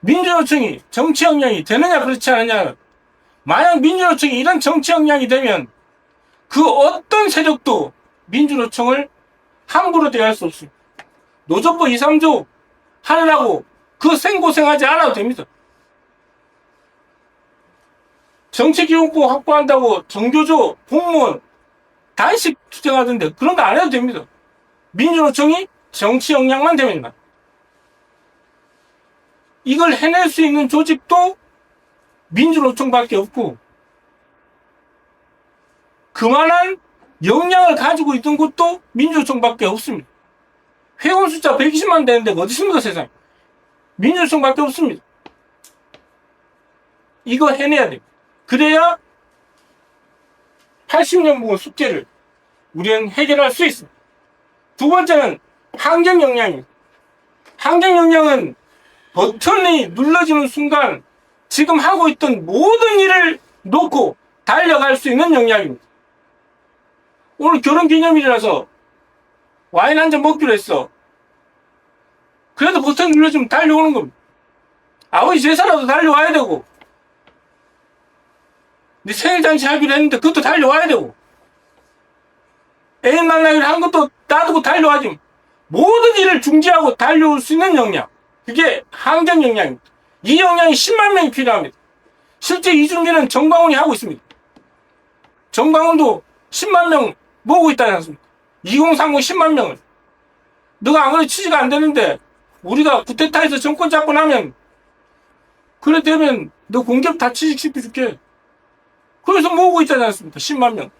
민주노총이 정치 역량이 되느냐 그렇지 않느냐. 만약 민주노총이 이런 정치 역량이 되면 그 어떤 세력도 민주노총을 함부로 대할 수 없습니다. 노조법 2, 3조 하느라고 그 생고생하지 않아도 됩니다. 정치기본법 확보한다고 정교조 공무원 단식 투쟁하던데 그런 거 안 해도 됩니다. 민주노총이 정치 역량만 되면 이걸 해낼 수 있는 조직도 민주노총밖에 없고 그만한 역량을 가지고 있던 곳도 민주노총밖에 없습니다. 회원 숫자 120만 되는 데가 어디 있습니까, 세상에? 민주노총밖에 없습니다. 이거 해내야 됩니다. 그래야 80년 묵은 숙제를 우리는 해결할 수 있습니다. 두 번째는 환경 역량입니다. 환경 역량은 버튼이 눌러지는 순간 지금 하고 있던 모든 일을 놓고 달려갈 수 있는 역량입니다. 오늘 결혼기념일이라서 와인 한 잔 먹기로 했어. 그래도 버튼 눌러주면 달려오는 겁니다. 아버지 제사라도 달려와야 되고 네 생일잔치 하기로 했는데 그것도 달려와야 되고 애인 만나기로 한 것도 놔두고 달려와지. 모든 일을 중지하고 달려올 수 있는 역량, 그게 항쟁 역량입니다. 이 역량이 10만 명이 필요합니다. 실제 이준기는 정광훈이 하고 있습니다. 정광훈도 10만 명 모으고 있다지 않습니까? 2030 10만 명을. 너가 안 그래 취지가 안 되는데 우리가 쿠데타에서 정권 잡고 나면 그래 되면 너 공격 다 취직시켜줄게. 그래서 모으고 있다지 않습니까? 10만 명.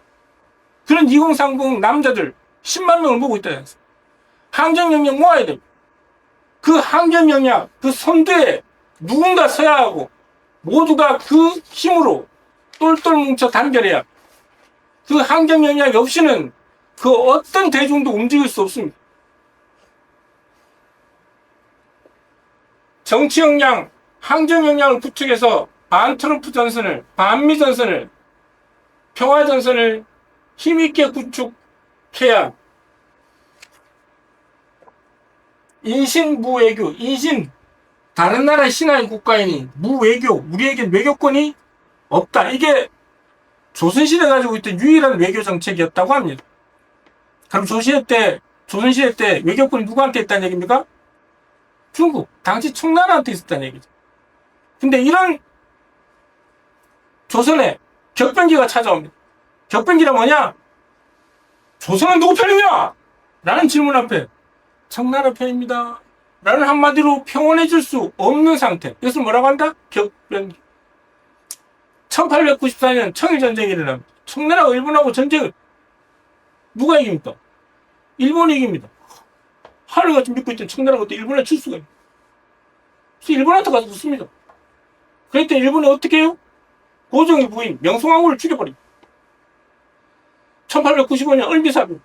그런 2030 남자들 10만 명을 모으고 있다지 않습니까? 항쟁 역량 모아야 됩니다. 그 항쟁 역량, 그 선두에 누군가 서야 하고 모두가 그 힘으로 똘똘 뭉쳐 단결해야. 그 항쟁 역량이 없이는 그 어떤 대중도 움직일 수 없습니다. 정치 역량, 항쟁 역량을 구축해서 반트럼프 전선을, 반미 전선을, 평화 전선을 힘있게 구축해야 인신 무외교, 인신 다른 나라의 신화의 국가이니 무외교, 우리에게 외교권이 없다. 이게 조선시대 가지고 있던 유일한 외교 정책이었다고 합니다. 그럼 조선시대 때 외교권이 누구한테 있다는 얘기입니까? 중국, 당시 청나라한테 있었다는 얘기죠. 근데 이런 조선에 격변기가 찾아옵니다. 격변기란 뭐냐? 조선은 누구 편이냐? 라는 질문 앞에 청나라 편입니다. 라는 한마디로 평온해질 수 없는 상태. 이것을 뭐라고 한다? 격변기. 1894년 청일전쟁이 일어납니다. 청나라가 일본하고 전쟁을 누가 이깁니까? 일본이 이깁니다. 하늘같이 믿고 있던 청나라가 또 일본에 칠 수가 있습니다. 그래서 일본한테 가서 붙습니다. 그랬더니 일본이 어떻게 해요? 고종의 부인 명성황후를 죽여버립니다. 1895년 을미사변.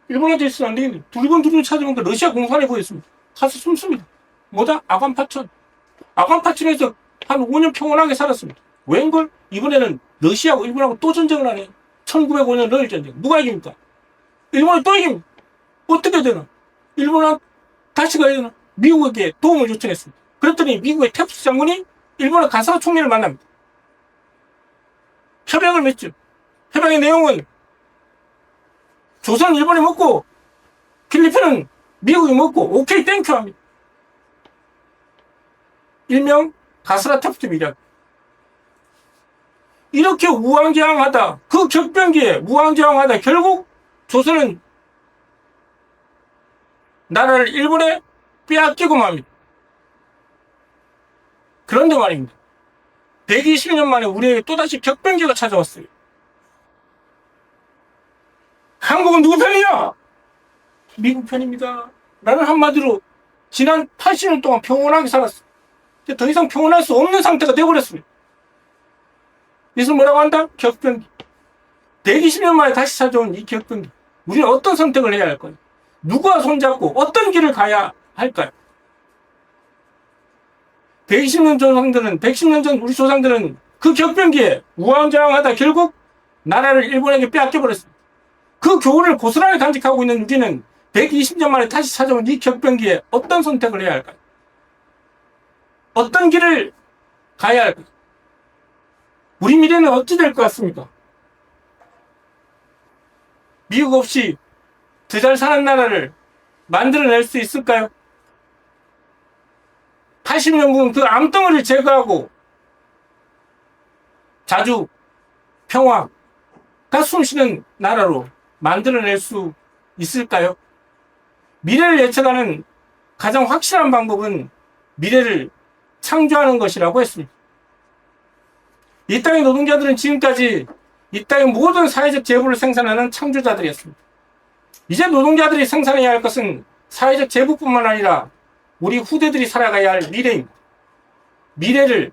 일본한테 있으면 안 되겠네. 두리번 찾아오니까 러시아 공산에 보였습니다. 가서 숨습니다. 뭐다? 아관파천. 아관파천에서 한 5년 평온하게 살았습니다. 웬걸? 이번에는 러시아하고 일본하고 또 전쟁을 하네. 1905년 러일 전쟁. 누가 이깁니까? 일본이 또 이깁니다. 어떻게 되나? 일본은 다시 가야 되나? 미국에게 도움을 요청했습니다. 그랬더니 미국의 텍스 장군이 일본의 가사와 총리를 만납니다. 협약을 맺죠. 협약의 내용은 조선 일본이 먹고 필리핀은 미국이 먹고 오케이 땡큐 합니다. 일명 가스라 탑스 미략. 이렇게 우왕좌왕하다, 그 격변기에 우왕좌왕하다 결국 조선은 나라를 일본에 빼앗기고 맙니다. 그런데 말입니다. 120년 만에 우리에게 또다시 격변기가 찾아왔어요. 한국은 누구 편이냐? 미국 편입니다. 라는 한마디로 지난 80년 동안 평온하게 살았어요. 더 이상 평온할 수 없는 상태가 되어버렸습니다. 이것을 뭐라고 한다? 격변기. 120년 만에 다시 찾아온 이 격변기. 우리는 어떤 선택을 해야 할까요? 누구와 손잡고 어떤 길을 가야 할까요? 120년 조상들은, 110년 전 우리 조상들은 그 격변기에 우왕좌왕하다 결국 나라를 일본에게 빼앗겨버렸습니다. 그 교훈을 고스란히 간직하고 있는 우리는 120년 만에 다시 찾아온 이 격변기에 어떤 선택을 해야 할까요? 어떤 길을 가야 할까요? 우리 미래는 어찌 될 것 같습니까? 미국 없이 더 잘 사는 나라를 만들어낼 수 있을까요? 80년 묵은 그 암덩어리를 제거하고 자주, 평화, 가슴 쉬는 나라로 만들어낼 수 있을까요? 미래를 예측하는 가장 확실한 방법은 미래를 창조하는 것이라고 했습니다. 이 땅의 노동자들은 지금까지 이 땅의 모든 사회적 재부를 생산하는 창조자들이었습니다. 이제 노동자들이 생산해야 할 것은 사회적 재부뿐만 아니라 우리 후대들이 살아가야 할 미래입니다. 미래를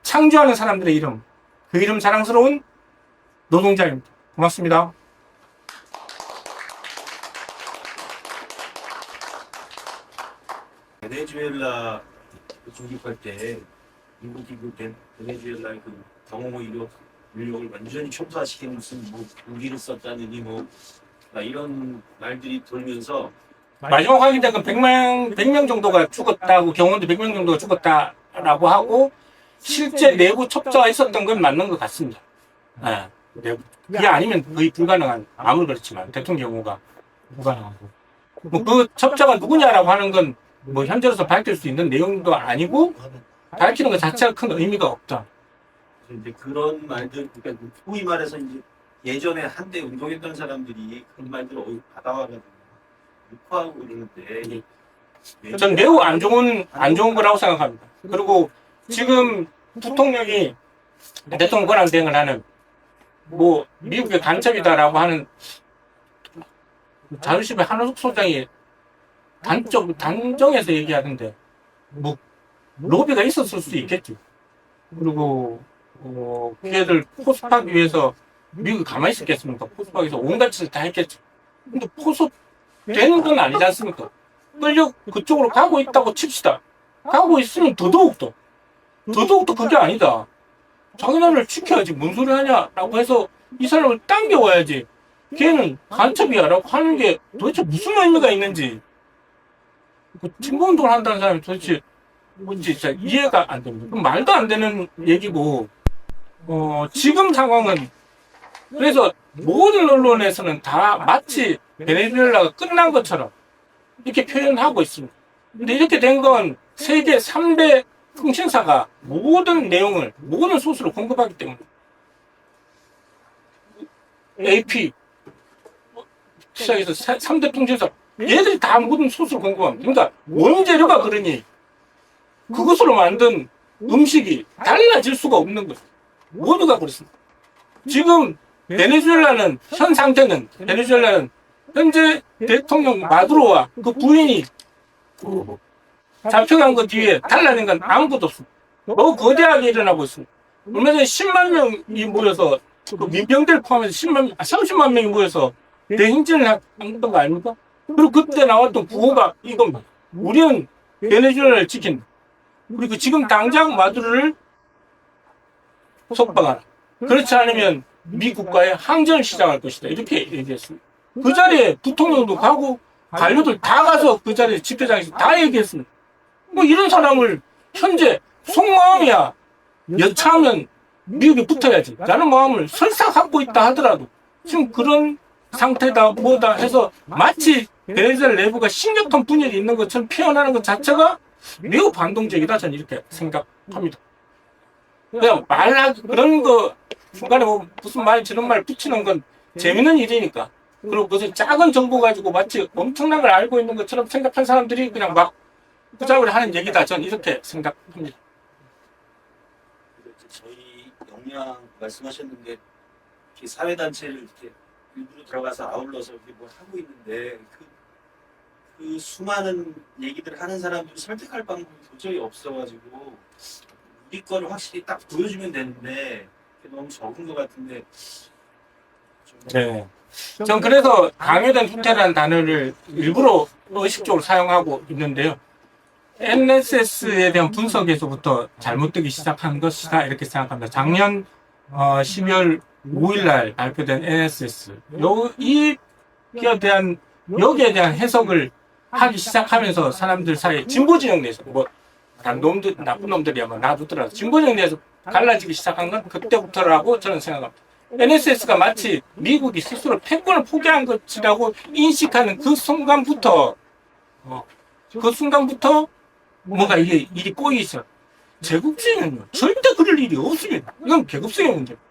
창조하는 사람들의 이름, 그 이름 자랑스러운 노동자입니다. 고맙습니다. 베네수엘라 중립할 때 미국이 베네수엘라의 그 경호 인력을 완전히 청소화시키는 무슨 뭐 무기를 썼다느니 뭐 이런 말들이 돌면서 마지막 확인된 건 100명 정도가 죽었다고, 경호원들 100명 정도가 죽었다라고 하고, 실제 내부 첩자가 있었던 건 맞는 것 같습니다. 네, 그게 아니면 거의 불가능한, 아무리 그렇지만, 대통령 경우가 불가능하고. 뭐 그 첩자가 누구냐라고 하는 건 뭐 현재로서 밝힐 수 있는 내용도 아니고, 밝히는 것 자체가 큰 의미가 없다. 이제 그런 말들, 그러니까 소위 말해서 이제 예전에 한때 운동했던 사람들이 그런 말들을 어디 받아와가지고 욕하고 그러는데 전 매우 안 좋은 거라고 생각합니다. 그리고 지금 부통령이 대통령 권한 대행을 하는 뭐 미국의 간첩이다라고 하는 자유시민 한호숙 소장이 단정해서 얘기하는데 뭐 로비가 있었을 수도 있겠죠. 그리고 걔들 포섭하기 위해서 미국이 가만히 있었겠습니까? 포섭하기 위해서 온갖 짓을 다 했겠죠. 근데 포섭되는 건 아니지 않습니까? 끌려 그쪽으로 가고 있다고 칩시다. 가고 있으면 더더욱더 그게 아니다. 자기네를 지켜야지 뭔 소리 하냐라고 해서 이 사람을 당겨와야지. 걔는 간첩이야 라고 하는 게 도대체 무슨 의미가 있는지, 친구운동을 한다는 사람이 도대체 뭔지 진짜 이해가 안 됩니다. 그럼 말도 안 되는 얘기고, 지금 상황은, 그래서 모든 언론에서는 다 마치 베네수엘라가 끝난 것처럼 이렇게 표현하고 있습니다. 근데 이렇게 된 건 세계 3대 통신사가 모든 내용을, 모든 소스로 공급하기 때문에. AP, 시작해서 3대 통신사, 얘들이 다 모든 소스를 공급합니다. 그러니까 원재료가 그러니 그것으로 만든 음식이 달라질 수가 없는 거예요. 모두가 그렇습니다. 지금 베네수엘라는 현 상태는, 베네수엘라는 현재 대통령 마두로와 그 부인이 잡혀간 것 뒤에 달라진 건 아무것도 없습니다. 너무 거대하게 일어나고 있습니다. 얼마 전에 10만 명이 모여서, 그 민병대를 포함해서 30만 명이 모여서 대행진을 한 거 아닙니까? 그리고 그때 나왔던 구호가 이겁니다. 우리는 베네수엘라를 지킨다. 그리고 지금 당장 마두로를 속박하라. 그렇지 않으면 미국과의 항전을 시작할 것이다. 이렇게 얘기했습니다. 그 자리에 부통령도 가고 관료들 다 가서 그 자리에 집회장에서 다 얘기했습니다. 뭐 이런 사람을 현재 속마음이야 여차하면 미국에 붙어야지 라는 마음을 설사 갖고 있다 하더라도 지금 그런 상태다 뭐다 해서 마치 베네수엘라 내부가 신격한 분열이 있는 것처럼 표현하는 것 자체가 매우 반동적이다. 저는 이렇게 생각합니다. 그냥 그런 거 중간에 뭐 무슨 말 저런 말 붙이는 건 재밌는 일이니까. 그리고 무슨 작은 정보 가지고 마치 엄청난 걸 알고 있는 것처럼 생각한 사람들이 그냥 막 구작을 하는 얘기다. 저는 이렇게 생각합니다. 저희 영양 말씀하셨는데 사회단체를 이렇게 일부러 들어가서 아울러서 이렇게 뭐 하고 있는데 그 수많은 얘기들을 하는 사람들을 설득할 방법이 도저히 없어가지고 우리 거를 확실히 딱 보여주면 되는데 너무 적은 것 같은데. 네. 전 그래서 강요된 후퇴라는 단어를 일부러 의식적으로 사용하고 있는데요. NSS에 대한 분석에서부터 잘못되기 시작한 것이다 이렇게 생각합니다. 작년 12월 5일 날 발표된 NSS 여기에 대한 해석을 하기 시작하면서 사람들 사이에 진보 진영 내에서 뭐 놈들 나쁜 놈들이야 뭐 놔두더라도 진보 진영 내에서 갈라지기 시작한 건 그때부터라고 저는 생각합니다. NSS가 마치 미국이 스스로 패권을 포기한 것이라고 인식하는 그 순간부터 뭔가 이게 일이 꼬이기 시작. 제국주의는요 절대 그럴 일이 없습니다. 이건 계급성의 문제입니다.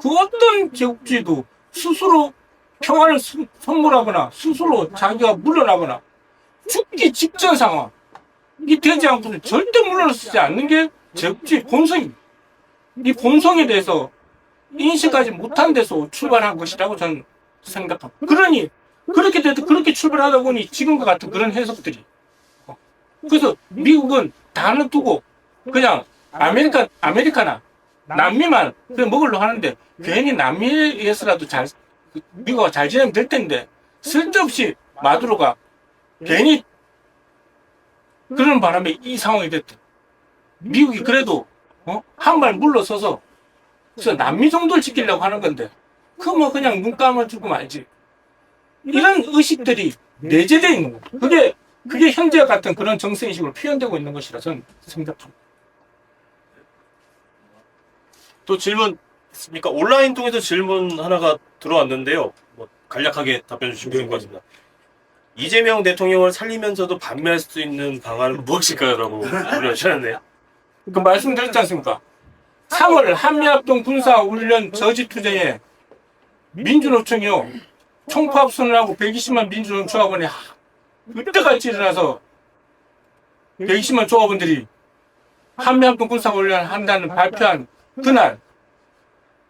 그 어떤 제국주의도 스스로 평화를 선물하거나 스스로 자기가 물러나거나 죽기 직전 상황이 되지 않고는 절대 물러서지 않는 게 제국주의 본성입니다. 이 본성에 대해서 인식하지 못한 데서 출발한 것이라고 저는 생각합니다. 그러니 그렇게 돼도 그렇게 출발하다 보니 지금과 같은 그런 해석들이. 그래서 미국은 단을 두고 그냥 아메리카나 남미만 그냥 먹으려고 하는데 괜히 남미에서라도 미국과 잘 지내면 될 텐데 쓸데없이 마두로가 괜히 그런 바람에 이 상황이 됐대. 미국이 그래도 한 발 물러서서 그래서 남미 정도를 지키려고 하는 건데 그 뭐 그냥 눈 감아주고 말지. 이런 의식들이 내재되어 있는 거예요. 그게 현재 같은 그런 정세의식으로 표현되고 있는 것이라 저는 생각합니다. 또 질문 있습니까? 온라인 통해서 질문 하나가 들어왔는데요. 뭐 간략하게 답변 주시면 될 것 같습니다. 이재명 대통령을 살리면서도 반미할 수 있는 방안은 무엇일까요? 라고 물어주셨는데요. 그 말씀드렸지 않습니까? 3월 한미합동 군사훈련 저지 투쟁에 민주노총이요. 총파업 선언하고 120만 민주노총 조합원이 그때같이 일어나서 120만 조합원들이 한미합동 군사훈련 한다는 발표한 그날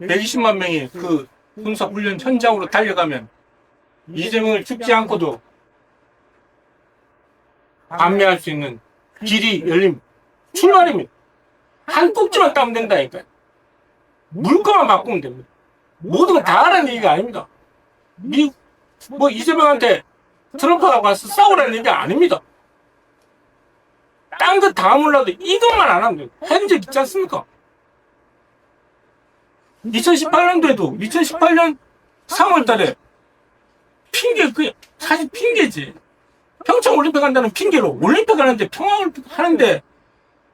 120만 명이 그 군사훈련 현장으로 달려가면 이재명을 죽지 않고도 반미할 수 있는 길이 열린 출발입니다. 한 꼭지만 따면 된다니까요. 물건만 바꾸면 됩니다. 모든 걸 다 하라는 얘기가 아닙니다. 뭐 이재명한테 트럼프하고 와서 싸우라는 얘기가 아닙니다. 딴 거 다 몰라도 이것만 안 하면 돼요. 현재 있지 않습니까? 2018년도에도 2018년 3월 달에 사실 핑계지. 평창 올림픽 한다는 핑계로 올림픽 하는데 평화올림픽 하는데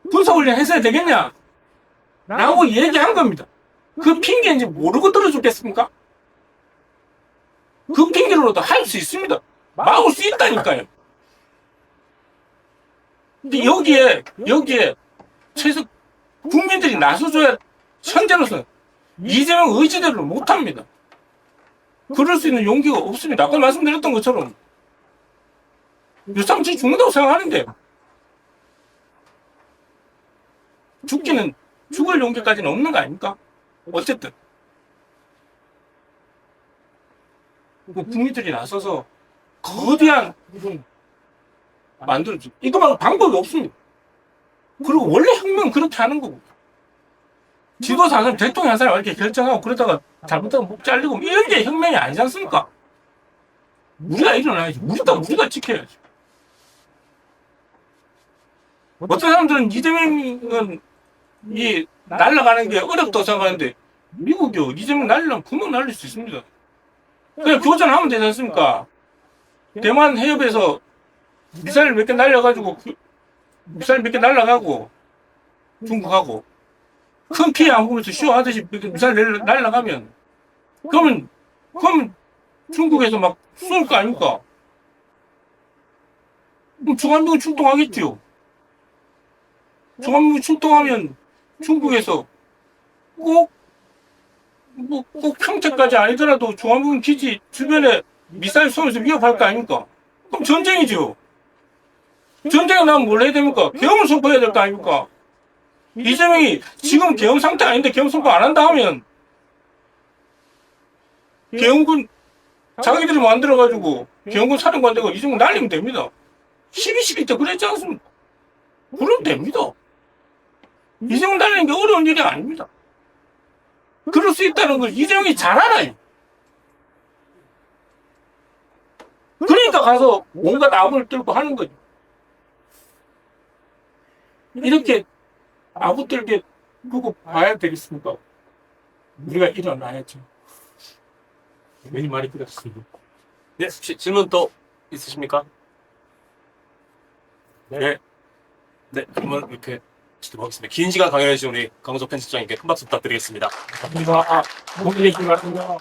군사훈련 했어야 되겠냐? 라고 얘기한 겁니다. 그 핑계인지 모르고 들어주겠습니까? 그 핑계로도 할 수 있습니다. 막을 수 있다니까요. 근데 여기에 최소 국민들이 나서줘야 현재로서는 이재명 의지대로 못합니다. 그럴 수 있는 용기가 없습니다. 아까 말씀드렸던 것처럼 유상치 죽는다고 생각하는데 죽을 용기까지는 없는 거 아닙니까? 어쨌든 국민들이 나서서 거대한 만들어주고 이거 말고 방법이 없습니다. 그리고 원래 혁명은 그렇게 하는 거고 지도자 한 사람, 대통령 한 사람 이렇게 결정하고 그러다가 잘못하면 목 잘리고 이런 게 혁명이 아니지 않습니까? 우리가 일어나야지. 우리가 지켜야지. 어떤 사람들은 이재명은 날아가는 게 어렵다고 생각하는데 미국이요. 이재명 날리려면 금방 날릴 수 있습니다. 그냥 교전하면 되지 않습니까? 대만 해협에서 미사일 몇 개 날려가지고 미사일 몇 개 날라가고 중국하고 큰 피해 안 보면서 쇼하듯이 미사일 날라가면 그러면 중국에서 막 쏠 거 아닙니까? 그럼 중한미군 출동하겠지요. 중한미군 출동하면 중국에서 꼭 평택까지 아니더라도 중한미군 기지 주변에 미사일 쏘면서 위협할 거 아닙니까? 그럼 전쟁이죠. 전쟁에 나면 뭘 해야 됩니까? 계엄을 선포해야 될 거 아닙니까? 이재명이 지금 계엄 상태 아닌데 계엄 선포 안 한다 하면 계엄군 자기들이 만들어가지고 계엄군 사령관 되고 이재명 날리면 됩니다. 12.12 때 그랬지 않습니까? 그러면 됩니다. 이재명 날리는 게 어려운 일이 아닙니다. 그럴 수 있다는 걸 이재명이 잘 알아요. 그러니까 가서 온갖 아부를 떨고 하는 거죠. 이렇게 아부 떨게 보고 봐야 되겠습니까? 우리가 일어나야죠. 괜히 말이 그렇습니다. 네, 혹시 질문 또 있으십니까? 네. 네, 그러면 이렇게 지도하겠습니다. 긴 시간 강연해주신 우리 강우석 편집장님께 큰 박수 부탁드리겠습니다. 감사합니다. 모두 계시기 바랍니다.